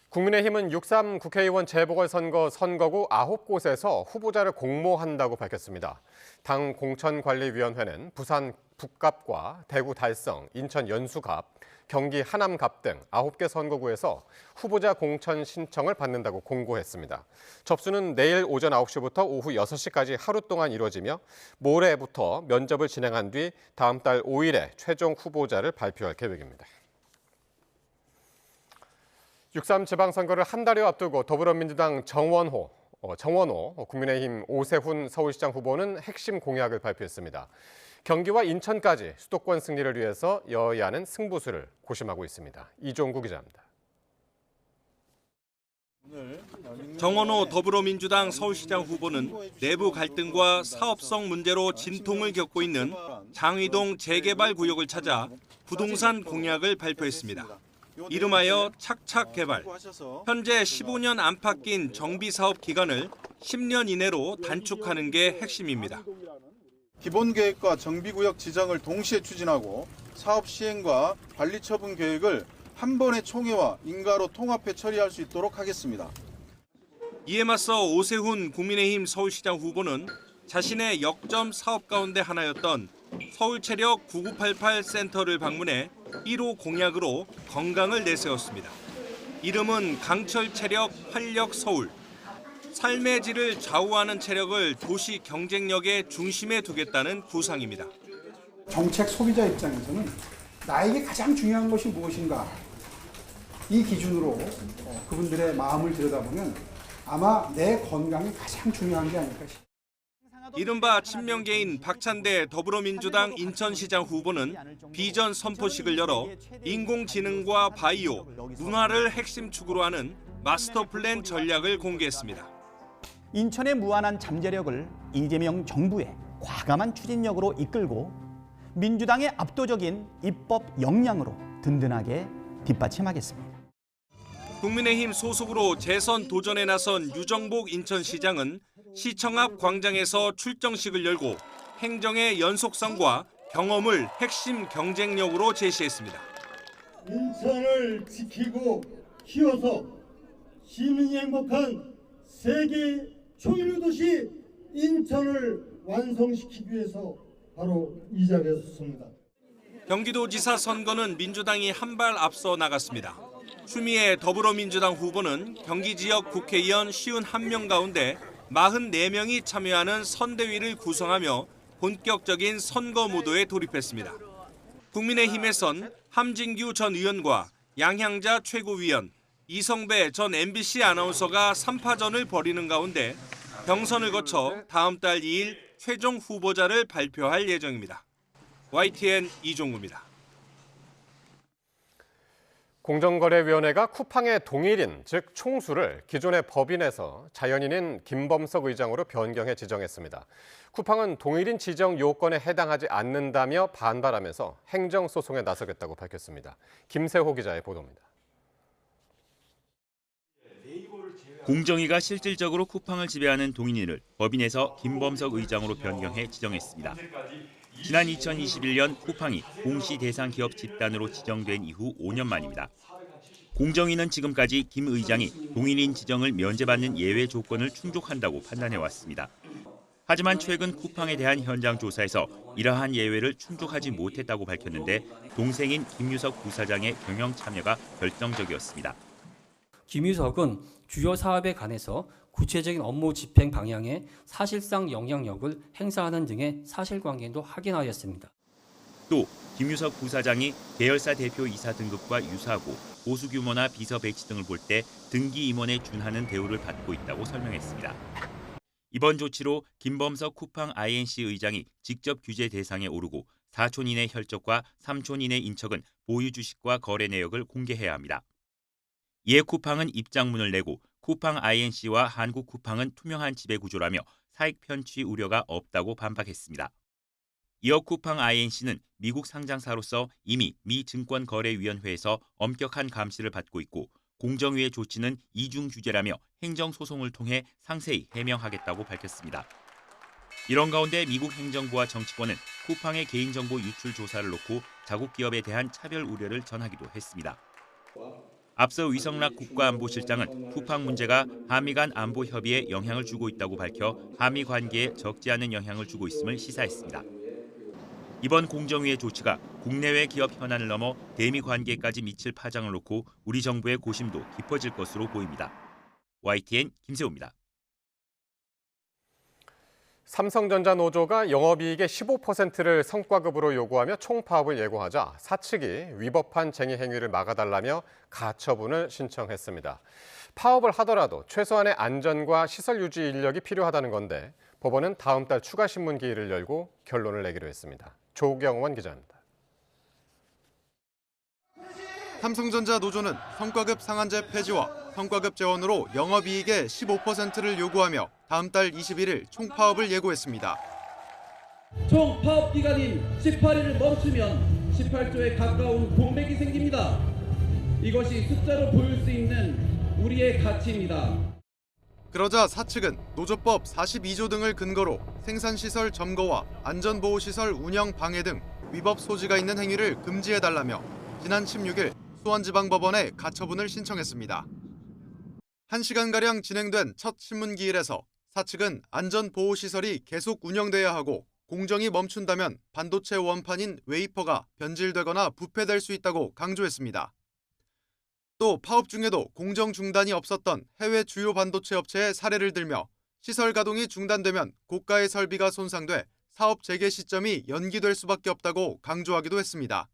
국민의힘은 6.3 국회의원 재보궐선거 선거구 9곳에서 후보자를 공모한다고 밝혔습니다. 당 공천관리위원회는 부산 북갑과 대구 달성, 인천 연수갑, 경기 하남갑 등 9개 선거구에서 후보자 공천 신청을 받는다고 공고했습니다. 접수는 내일 오전 9시부터 오후 6시까지 하루 동안 이루어지며 모레부터 면접을 진행한 뒤 다음 달 5일에 최종 후보자를 발표할 계획입니다. 6.3 지방선거를 한 달여 앞두고 더불어민주당 정원호, 국민의힘 오세훈 서울시장 후보는 핵심 공약을 발표했습니다. 경기와 인천까지 수도권 승리를 위해서 여야는 승부수를 고심하고 있습니다. 이종구 기자입니다. 정원호 더불어민주당 서울시장 후보는 내부 갈등과 사업성 문제로 진통을 겪고 있는 장위동 재개발 구역을 찾아 부동산 공약을 발표했습니다. 이름하여 착착개발. 현재 15년 안팎 낀 정비사업 기간을 10년 이내로 단축하는 게 핵심입니다. 기본계획과 정비구역 지정을 동시에 추진하고 사업 시행과 관리 처분 계획을 한 번의 총회와 인가로 통합해 처리할 수 있도록 하겠습니다. 이에 맞서 오세훈 국민의힘 서울시장 후보는 자신의 역점 사업 가운데 하나였던 서울체력 9988 센터를 방문해 1호 공약으로 건강을 내세웠습니다. 이름은 강철체력 활력 서울. 삶의 질을 좌우하는 체력을 도시 경쟁력의 중심에 두겠다는 구상입니다. 정책 소비자 입장에서는 나에게 가장 중요한 것이 무엇인가 이 기준으로 그분들의 마음을 들여다보면 아마 내 건강이 가장 중요한 게 아닐까 싶습니다. 이른바 친명계인 박찬대 더불어민주당 인천시장 후보는 비전 선포식을 열어 인공지능과 바이오, 문화를 핵심 축으로 하는 마스터 플랜 전략을 공개했습니다. 인천의 무한한 잠재력을 이재명 정부의 과감한 추진력으로 이끌고 민주당의 압도적인 입법 역량으로 든든하게 뒷받침하겠습니다. 국민의힘 소속으로 재선 도전에 나선 유정복 인천시장은 시청 앞 광장에서 출정식을 열고 행정의 연속성과 경험을 핵심 경쟁력으로 제시했습니다. 인천을 지키고 키워서 시민이 행복한 세계 초일류 도시 인천을 완성시키기 위해서 바로 이 자리에 섰습니다. 경기도지사 선거는 민주당이 한 발 앞서 나갔습니다. 추미애 더불어민주당 후보는 경기 지역 국회의원 51명 가운데 44명이 참여하는 선대위를 구성하며 본격적인 선거 모드에 돌입했습니다. 국민의힘에선 함진규 전 의원과 양향자 최고위원, 이성배 전 MBC 아나운서가 3파전을 벌이는 가운데 경선을 거쳐 다음 달 2일 최종 후보자를 발표할 예정입니다. YTN 이종구입니다. 공정거래위원회가 쿠팡의 동일인, 즉 총수를 기존의 법인에서 자연인인 김범석 의장으로 변경해 지정했습니다. 쿠팡은 동일인 지정 요건에 해당하지 않는다며 반발하면서 행정소송에 나서겠다고 밝혔습니다. 김세호 기자의 보도입니다. 공정위가 실질적으로 쿠팡을 지배하는 동인인을 법인에서 김범석 의장으로 변경해 지정했습니다. 지난 2021년 쿠팡이 공시 대상 기업 집단으로 지정된 이후 5년 만입니다. 공정위는 지금까지 김 의장이 동일인 지정을 면제받는 예외 조건을 충족한다고 판단해왔습니다. 하지만 최근 쿠팡에 대한 현장 조사에서 이러한 예외를 충족하지 못했다고 밝혔는데 동생인 김유석 부사장의 경영 참여가 결정적이었습니다. 김유석은 주요 사업에 관해서 구체적인 업무 집행 방향에 사실상 영향력을 행사하는 등의 사실관계도 확인하였습니다. 또 김유석 부사장이 계열사 대표 이사 등급과 유사하고 보수 규모나 비서 배치 등을 볼 때 등기 임원에 준하는 대우를 받고 있다고 설명했습니다. 이번 조치로 김범석 쿠팡 INC 의장이 직접 규제 대상에 오르고 사촌인의 혈족과 삼촌인의 인척은 보유 주식과 거래 내역을 공개해야 합니다. 이에 쿠팡은 입장문을 내고 쿠팡 INC와 한국 쿠팡은 투명한 지배 구조라며 사익 편취 우려가 없다고 반박했습니다. 이어 쿠팡 INC는 미국 상장사로서 이미 미 증권거래위원회에서 엄격한 감시를 받고 있고 공정위의 조치는 이중 규제라며 행정소송을 통해 상세히 해명하겠다고 밝혔습니다. 이런 가운데 미국 행정부와 정치권은 쿠팡의 개인정보 유출 조사를 놓고 자국 기업에 대한 차별 우려를 전하기도 했습니다. 앞서 위성락 국가안보실장은 쿠팡 문제가 한미 간 안보 협의에 영향을 주고 있다고 밝혀 한미 관계에 적지 않은 영향을 주고 있음을 시사했습니다. 이번 공정위의 조치가 국내외 기업 현안을 넘어 대미 관계까지 미칠 파장을 놓고 우리 정부의 고심도 깊어질 것으로 보입니다. YTN 김세호입니다. 삼성전자 노조가 영업이익의 15%를 성과급으로 요구하며 총파업을 예고하자 사측이 위법한 쟁의 행위를 막아달라며 가처분을 신청했습니다. 파업을 하더라도 최소한의 안전과 시설 유지 인력이 필요하다는 건데 법원은 다음 달 추가 신문 기일을 열고 결론을 내기로 했습니다. 조경원 기자입니다. 삼성전자 노조는 성과급 상한제 폐지와 성과급 재원으로 영업이익의 15%를 요구하며 다음 달 21일 총파업을 예고했습니다. 총 파업 기간인 18일을 멈추면 18조에 가까운 공백이 생깁니다. 이것이 숫자로 보일 수 있는 우리의 가치입니다. 그러자 사측은 노조법 42조 등을 근거로 생산시설 점거와 안전보호시설 운영 방해 등 위법 소지가 있는 행위를 금지해달라며 지난 16일 수원지방법원에 가처분을 신청했습니다. 1시간가량 진행된 첫 신문기일에서 사측은 안전보호시설이 계속 운영돼야 하고 공정이 멈춘다면 반도체 원판인 웨이퍼가 변질되거나 부패될 수 있다고 강조했습니다. 또 파업 중에도 공정 중단이 없었던 해외 주요 반도체 업체의 사례를 들며 시설 가동이 중단되면 고가의 설비가 손상돼 사업 재개 시점이 연기될 수밖에 없다고 강조하기도 했습니다.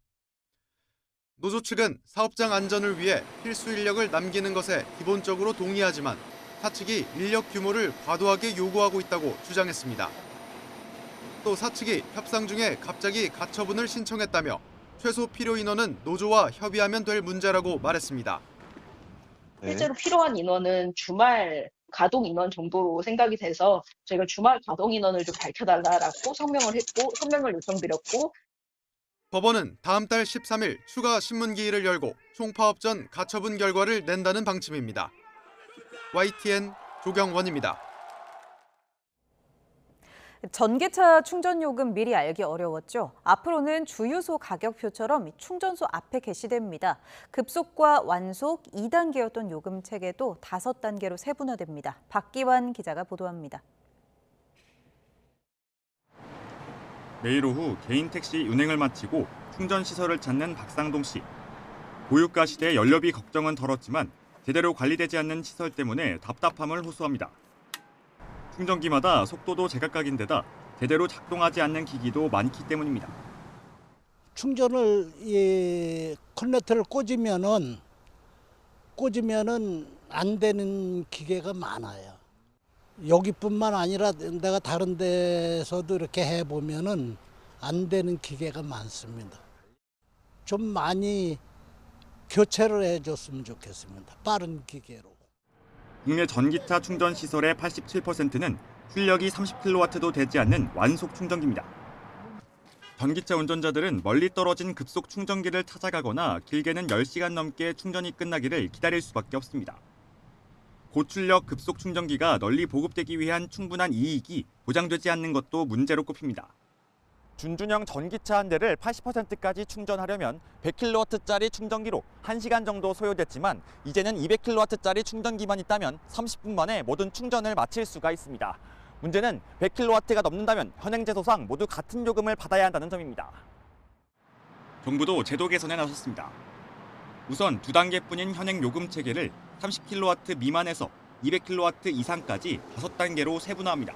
노조 측은 사업장 안전을 위해 필수 인력을 남기는 것에 기본적으로 동의하지만 사측이 인력 규모를 과도하게 요구하고 있다고 주장했습니다. 또 사측이 협상 중에 갑자기 가처분을 신청했다며 최소 필요 인원은 노조와 협의하면 될 문제라고 말했습니다. 실제로 필요한 인원은 주말 가동 인원 정도로 생각이 돼서 저희가 주말 가동 인원을 좀 밝혀달라고 서명을 요청드렸고 법원은 다음 달 13일 추가 신문기일을 열고 총파업 전 가처분 결과를 낸다는 방침입니다. YTN 조경원입니다. 전기차 충전 요금 미리 알기 어려웠죠. 앞으로는 주유소 가격표처럼 충전소 앞에 게시됩니다. 급속과 완속 2단계였던 요금 체계도 5단계로 세분화됩니다. 박기환 기자가 보도합니다. 매일 오후 개인 택시 운행을 마치고 충전 시설을 찾는 박상동 씨. 고유가 시대 연료비 걱정은 덜었지만 제대로 관리되지 않는 시설 때문에 답답함을 호소합니다. 충전기마다 속도도 제각각인데다 제대로 작동하지 않는 기기도 많기 때문입니다. 충전을 커넥터를 꽂으면은 안 되는 기계가 많아요. 여기뿐만 아니라 내가 다른 데서도 이렇게 해보면은 안 되는 기계가 많습니다. 좀 많이 교체를 해줬으면 좋겠습니다. 빠른 기계로. 국내 전기차 충전 시설의 87%는 출력이 30kW도 되지 않는 완속 충전기입니다. 전기차 운전자들은 멀리 떨어진 급속 충전기를 찾아가거나 길게는 10시간 넘게 충전이 끝나기를 기다릴 수밖에 없습니다. 고출력 급속 충전기가 널리 보급되기 위한 충분한 이익이 보장되지 않는 것도 문제로 꼽힙니다. 준준형 전기차 한 대를 80%까지 충전하려면 100kW짜리 충전기로 1시간 정도 소요됐지만 이제는 200kW짜리 충전기만 있다면 30분 만에 모든 충전을 마칠 수가 있습니다. 문제는 100kW가 넘는다면 현행제도상 모두 같은 요금을 받아야 한다는 점입니다. 정부도 제도 개선에 나섰습니다. 우선 2단계뿐인 현행 요금 체계를 30kW 미만에서 200kW 이상까지 5단계로 세분화합니다.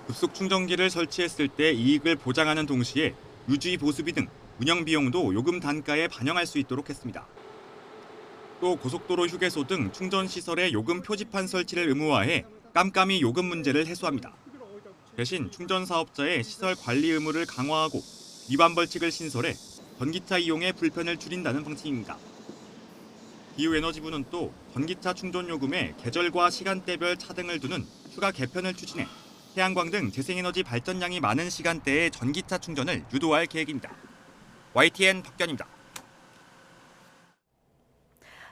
급속 충전기를 설치했을 때 이익을 보장하는 동시에 유지 보수비 등 운영 비용도 요금 단가에 반영할 수 있도록 했습니다. 또 고속도로 휴게소 등 충전 시설에 요금 표지판 설치를 의무화해 깜깜이 요금 문제를 해소합니다. 대신 충전 사업자의 시설 관리 의무를 강화하고 위반 벌칙을 신설해 전기차 이용의 불편을 줄인다는 방침입니다. 기후에너지부는 또 전기차 충전 요금에 계절과 시간대별 차등을 두는 추가 개편을 추진해 태양광 등 재생에너지 발전량이 많은 시간대에 전기차 충전을 유도할 계획입니다. YTN 박견입니다.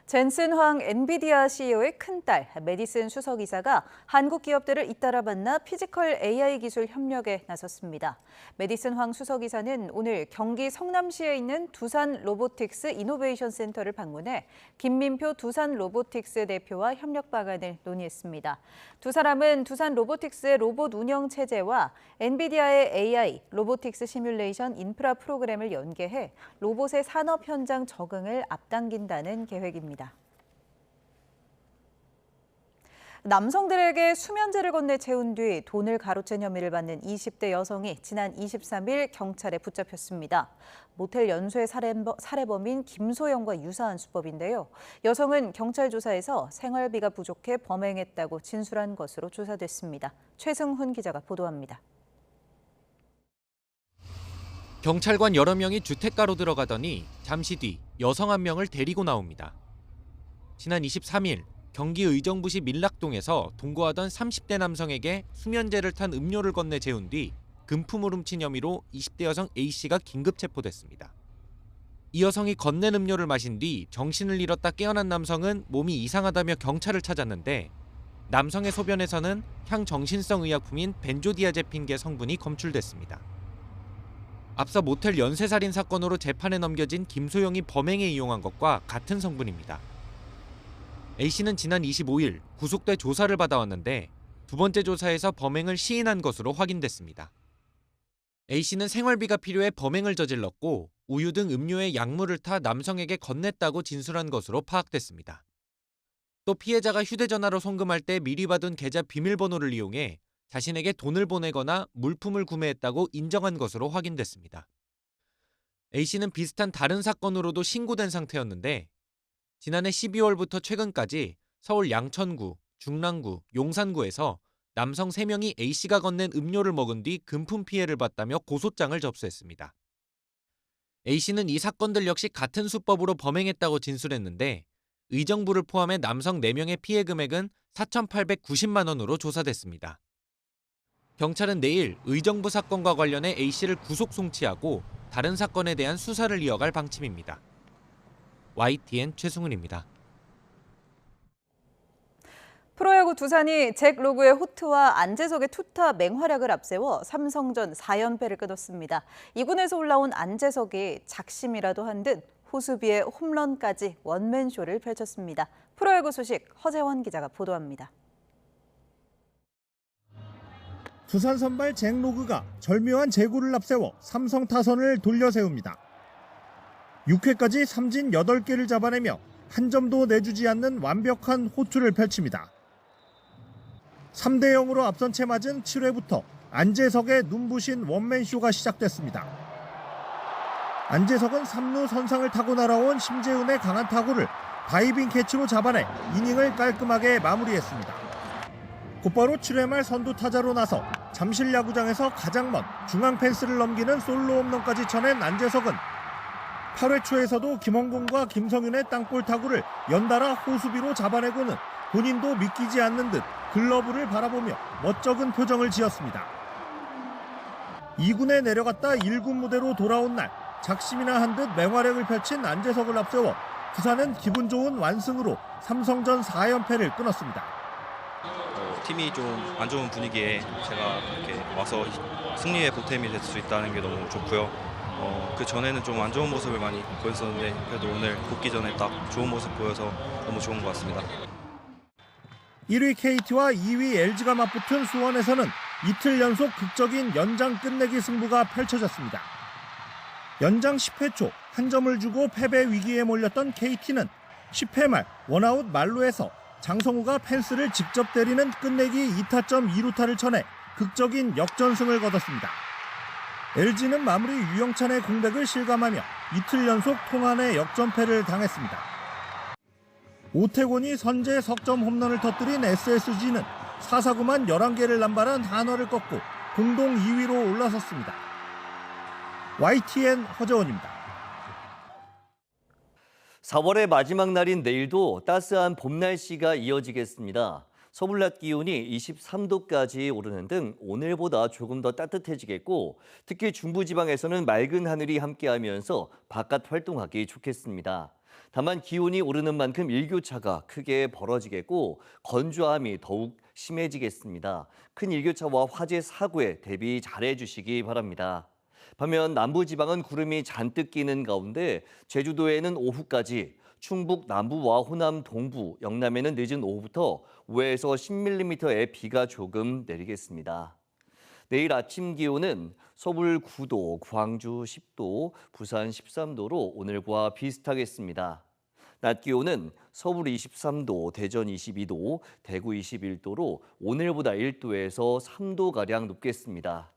젠슨 황 엔비디아 CEO의 큰딸 메디슨 수석이사가 한국 기업들을 잇따라 만나 피지컬 AI 기술 협력에 나섰습니다. 메디슨 황 수석이사는 오늘 경기 성남시에 있는 두산 로보틱스 이노베이션 센터를 방문해 김민표 두산 로보틱스 대표와 협력 방안을 논의했습니다. 두 사람은 두산 로보틱스의 로봇 운영 체제와 엔비디아의 AI, 로보틱스 시뮬레이션 인프라 프로그램을 연계해 로봇의 산업 현장 적응을 앞당긴다는 계획입니다. 남성들에게 수면제를 건네 재운 뒤 돈을 가로챈 혐의를 받는 20대 여성이 지난 23일 경찰에 붙잡혔습니다. 모텔 연쇄 살해범인 김소영과 유사한 수법인데요. 여성은 경찰 조사에서 생활비가 부족해 범행했다고 진술한 것으로 조사됐습니다. 최승훈 기자가 보도합니다. 경찰관 여러 명이 주택가로 들어가더니 잠시 뒤 여성 한 명을 데리고 나옵니다. 지난 23일 경기 의정부시 밀락동에서 동거하던 30대 남성에게 수면제를 탄 음료를 건네 재운 뒤 금품을 훔친 혐의로 20대 여성 A씨가 긴급 체포됐습니다. 이 여성이 건넨 음료를 마신 뒤 정신을 잃었다 깨어난 남성은 몸이 이상하다며 경찰을 찾았는데 남성의 소변에서는 향정신성 의약품인 벤조디아제핀계 성분이 검출됐습니다. 앞서 모텔 연쇄살인 사건으로 재판에 넘겨진 김소영이 범행에 이용한 것과 같은 성분입니다. A씨는 지난 25일 구속돼 조사를 받아왔는데 두 번째 조사에서 범행을 시인한 것으로 확인됐습니다. A씨는 생활비가 필요해 범행을 저질렀고 우유 등 음료에 약물을 타 남성에게 건넸다고 진술한 것으로 파악됐습니다. 또 피해자가 휴대전화로 송금할 때 미리 받은 계좌 비밀번호를 이용해 자신에게 돈을 보내거나 물품을 구매했다고 인정한 것으로 확인됐습니다. A씨는 비슷한 다른 사건으로도 신고된 상태였는데 지난해 12월부터 최근까지 서울 양천구, 중랑구, 용산구에서 남성 3명이 A씨가 건넨 음료를 먹은 뒤 금품 피해를 봤다며 고소장을 접수했습니다. A씨는 이 사건들 역시 같은 수법으로 범행했다고 진술했는데 의정부를 포함해 남성 4명의 피해 금액은 4,890만 원으로 조사됐습니다. 경찰은 내일 의정부 사건과 관련해 A씨를 구속 송치하고 다른 사건에 대한 수사를 이어갈 방침입니다. YTN 최승훈입니다. 프로야구 두산이 잭 로그의 호투와 안재석의 투타 맹활약을 앞세워 삼성전 4연패를 끊었습니다. 2군에서 올라온 안재석이 작심이라도 한 듯 호수비의 홈런까지 원맨쇼를 펼쳤습니다. 프로야구 소식 허재원 기자가 보도합니다. 두산 선발 잭 로그가 절묘한 제구를 앞세워 삼성 타선을 돌려세웁니다. 6회까지 삼진 8개를 잡아내며 한 점도 내주지 않는 완벽한 호투를 펼칩니다. 3대 0으로 앞선 채 맞은 7회부터 안재석의 눈부신 원맨쇼가 시작됐습니다. 안재석은 3루 선상을 타고 날아온 심재훈의 강한 타구를 다이빙 캐치로 잡아내 이닝을 깔끔하게 마무리했습니다. 곧바로 7회 말 선두 타자로 나서 잠실 야구장에서 가장 먼 중앙 펜스를 넘기는 솔로 홈런까지 쳐낸 안재석은 8회 초에서도 김원곤과 김성윤의 땅볼 타구를 연달아 호수비로 잡아내고는 본인도 믿기지 않는 듯 글러브를 바라보며 멋쩍은 표정을 지었습니다. 2군에 내려갔다 1군 무대로 돌아온 날 작심이나 한 듯 맹활약을 펼친 안재석을 앞세워 두산은 기분 좋은 완승으로 삼성전 4연패를 끊었습니다. 팀이 좀 안 좋은 분위기에 제가 이렇게 와서 승리의 보탬이 될 수 있다는 게 너무 좋고요. 그 전에는 좀 안 좋은 모습을 많이 보였었는데 그래도 오늘 복귀 전에 딱 좋은 모습 보여서 너무 좋은 것 같습니다. 1위 KT와 2위 LG가 맞붙은 수원에서는 이틀 연속 극적인 연장 끝내기 승부가 펼쳐졌습니다. 연장 10회 초 한 점을 주고 패배 위기에 몰렸던 KT는 10회 말 원아웃 만루에서 장성우가 펜스를 직접 때리는 끝내기 2타점 2루타를 쳐내 극적인 역전승을 거뒀습니다. LG는 마무리 유영찬의 공백을 실감하며 이틀 연속 통안의 역전패를 당했습니다. 오태곤이 선제 석점 홈런을 터뜨린 SSG는 4사구만 11개를 남발한 한화를 꺾고 공동 2위로 올라섰습니다. YTN 허재원입니다. 4월의 마지막 날인 내일도 따스한 봄 날씨가 이어지겠습니다. 서울 낮 기온이 23도까지 오르는 등 오늘보다 조금 더 따뜻해지겠고 특히 중부지방에서는 맑은 하늘이 함께하면서 바깥 활동하기 좋겠습니다. 다만 기온이 오르는 만큼 일교차가 크게 벌어지겠고 건조함이 더욱 심해지겠습니다. 큰 일교차와 화재 사고에 대비 잘해 주시기 바랍니다. 반면 남부지방은 구름이 잔뜩 끼는 가운데 제주도에는 오후까지, 충북 남부와 호남 동부, 영남에는 늦은 오후부터 5에서 10mm의 비가 조금 내리겠습니다. 내일 아침 기온은 서울 9도, 광주 10도, 부산 13도로 오늘과 비슷하겠습니다. 낮 기온은 서울 23도, 대전 22도, 대구 21도로 오늘보다 1도에서 3도가량 높겠습니다.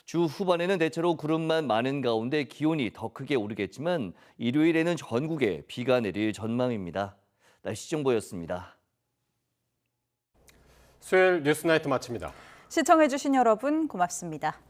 주 후반에는 대체로 구름만 많은 가운데 기온이 더 크게 오르겠지만 일요일에는 전국에 비가 내릴 전망입니다. 날씨 정보였습니다. 수요일 뉴스나이트 마칩니다. 시청해주신 여러분 고맙습니다.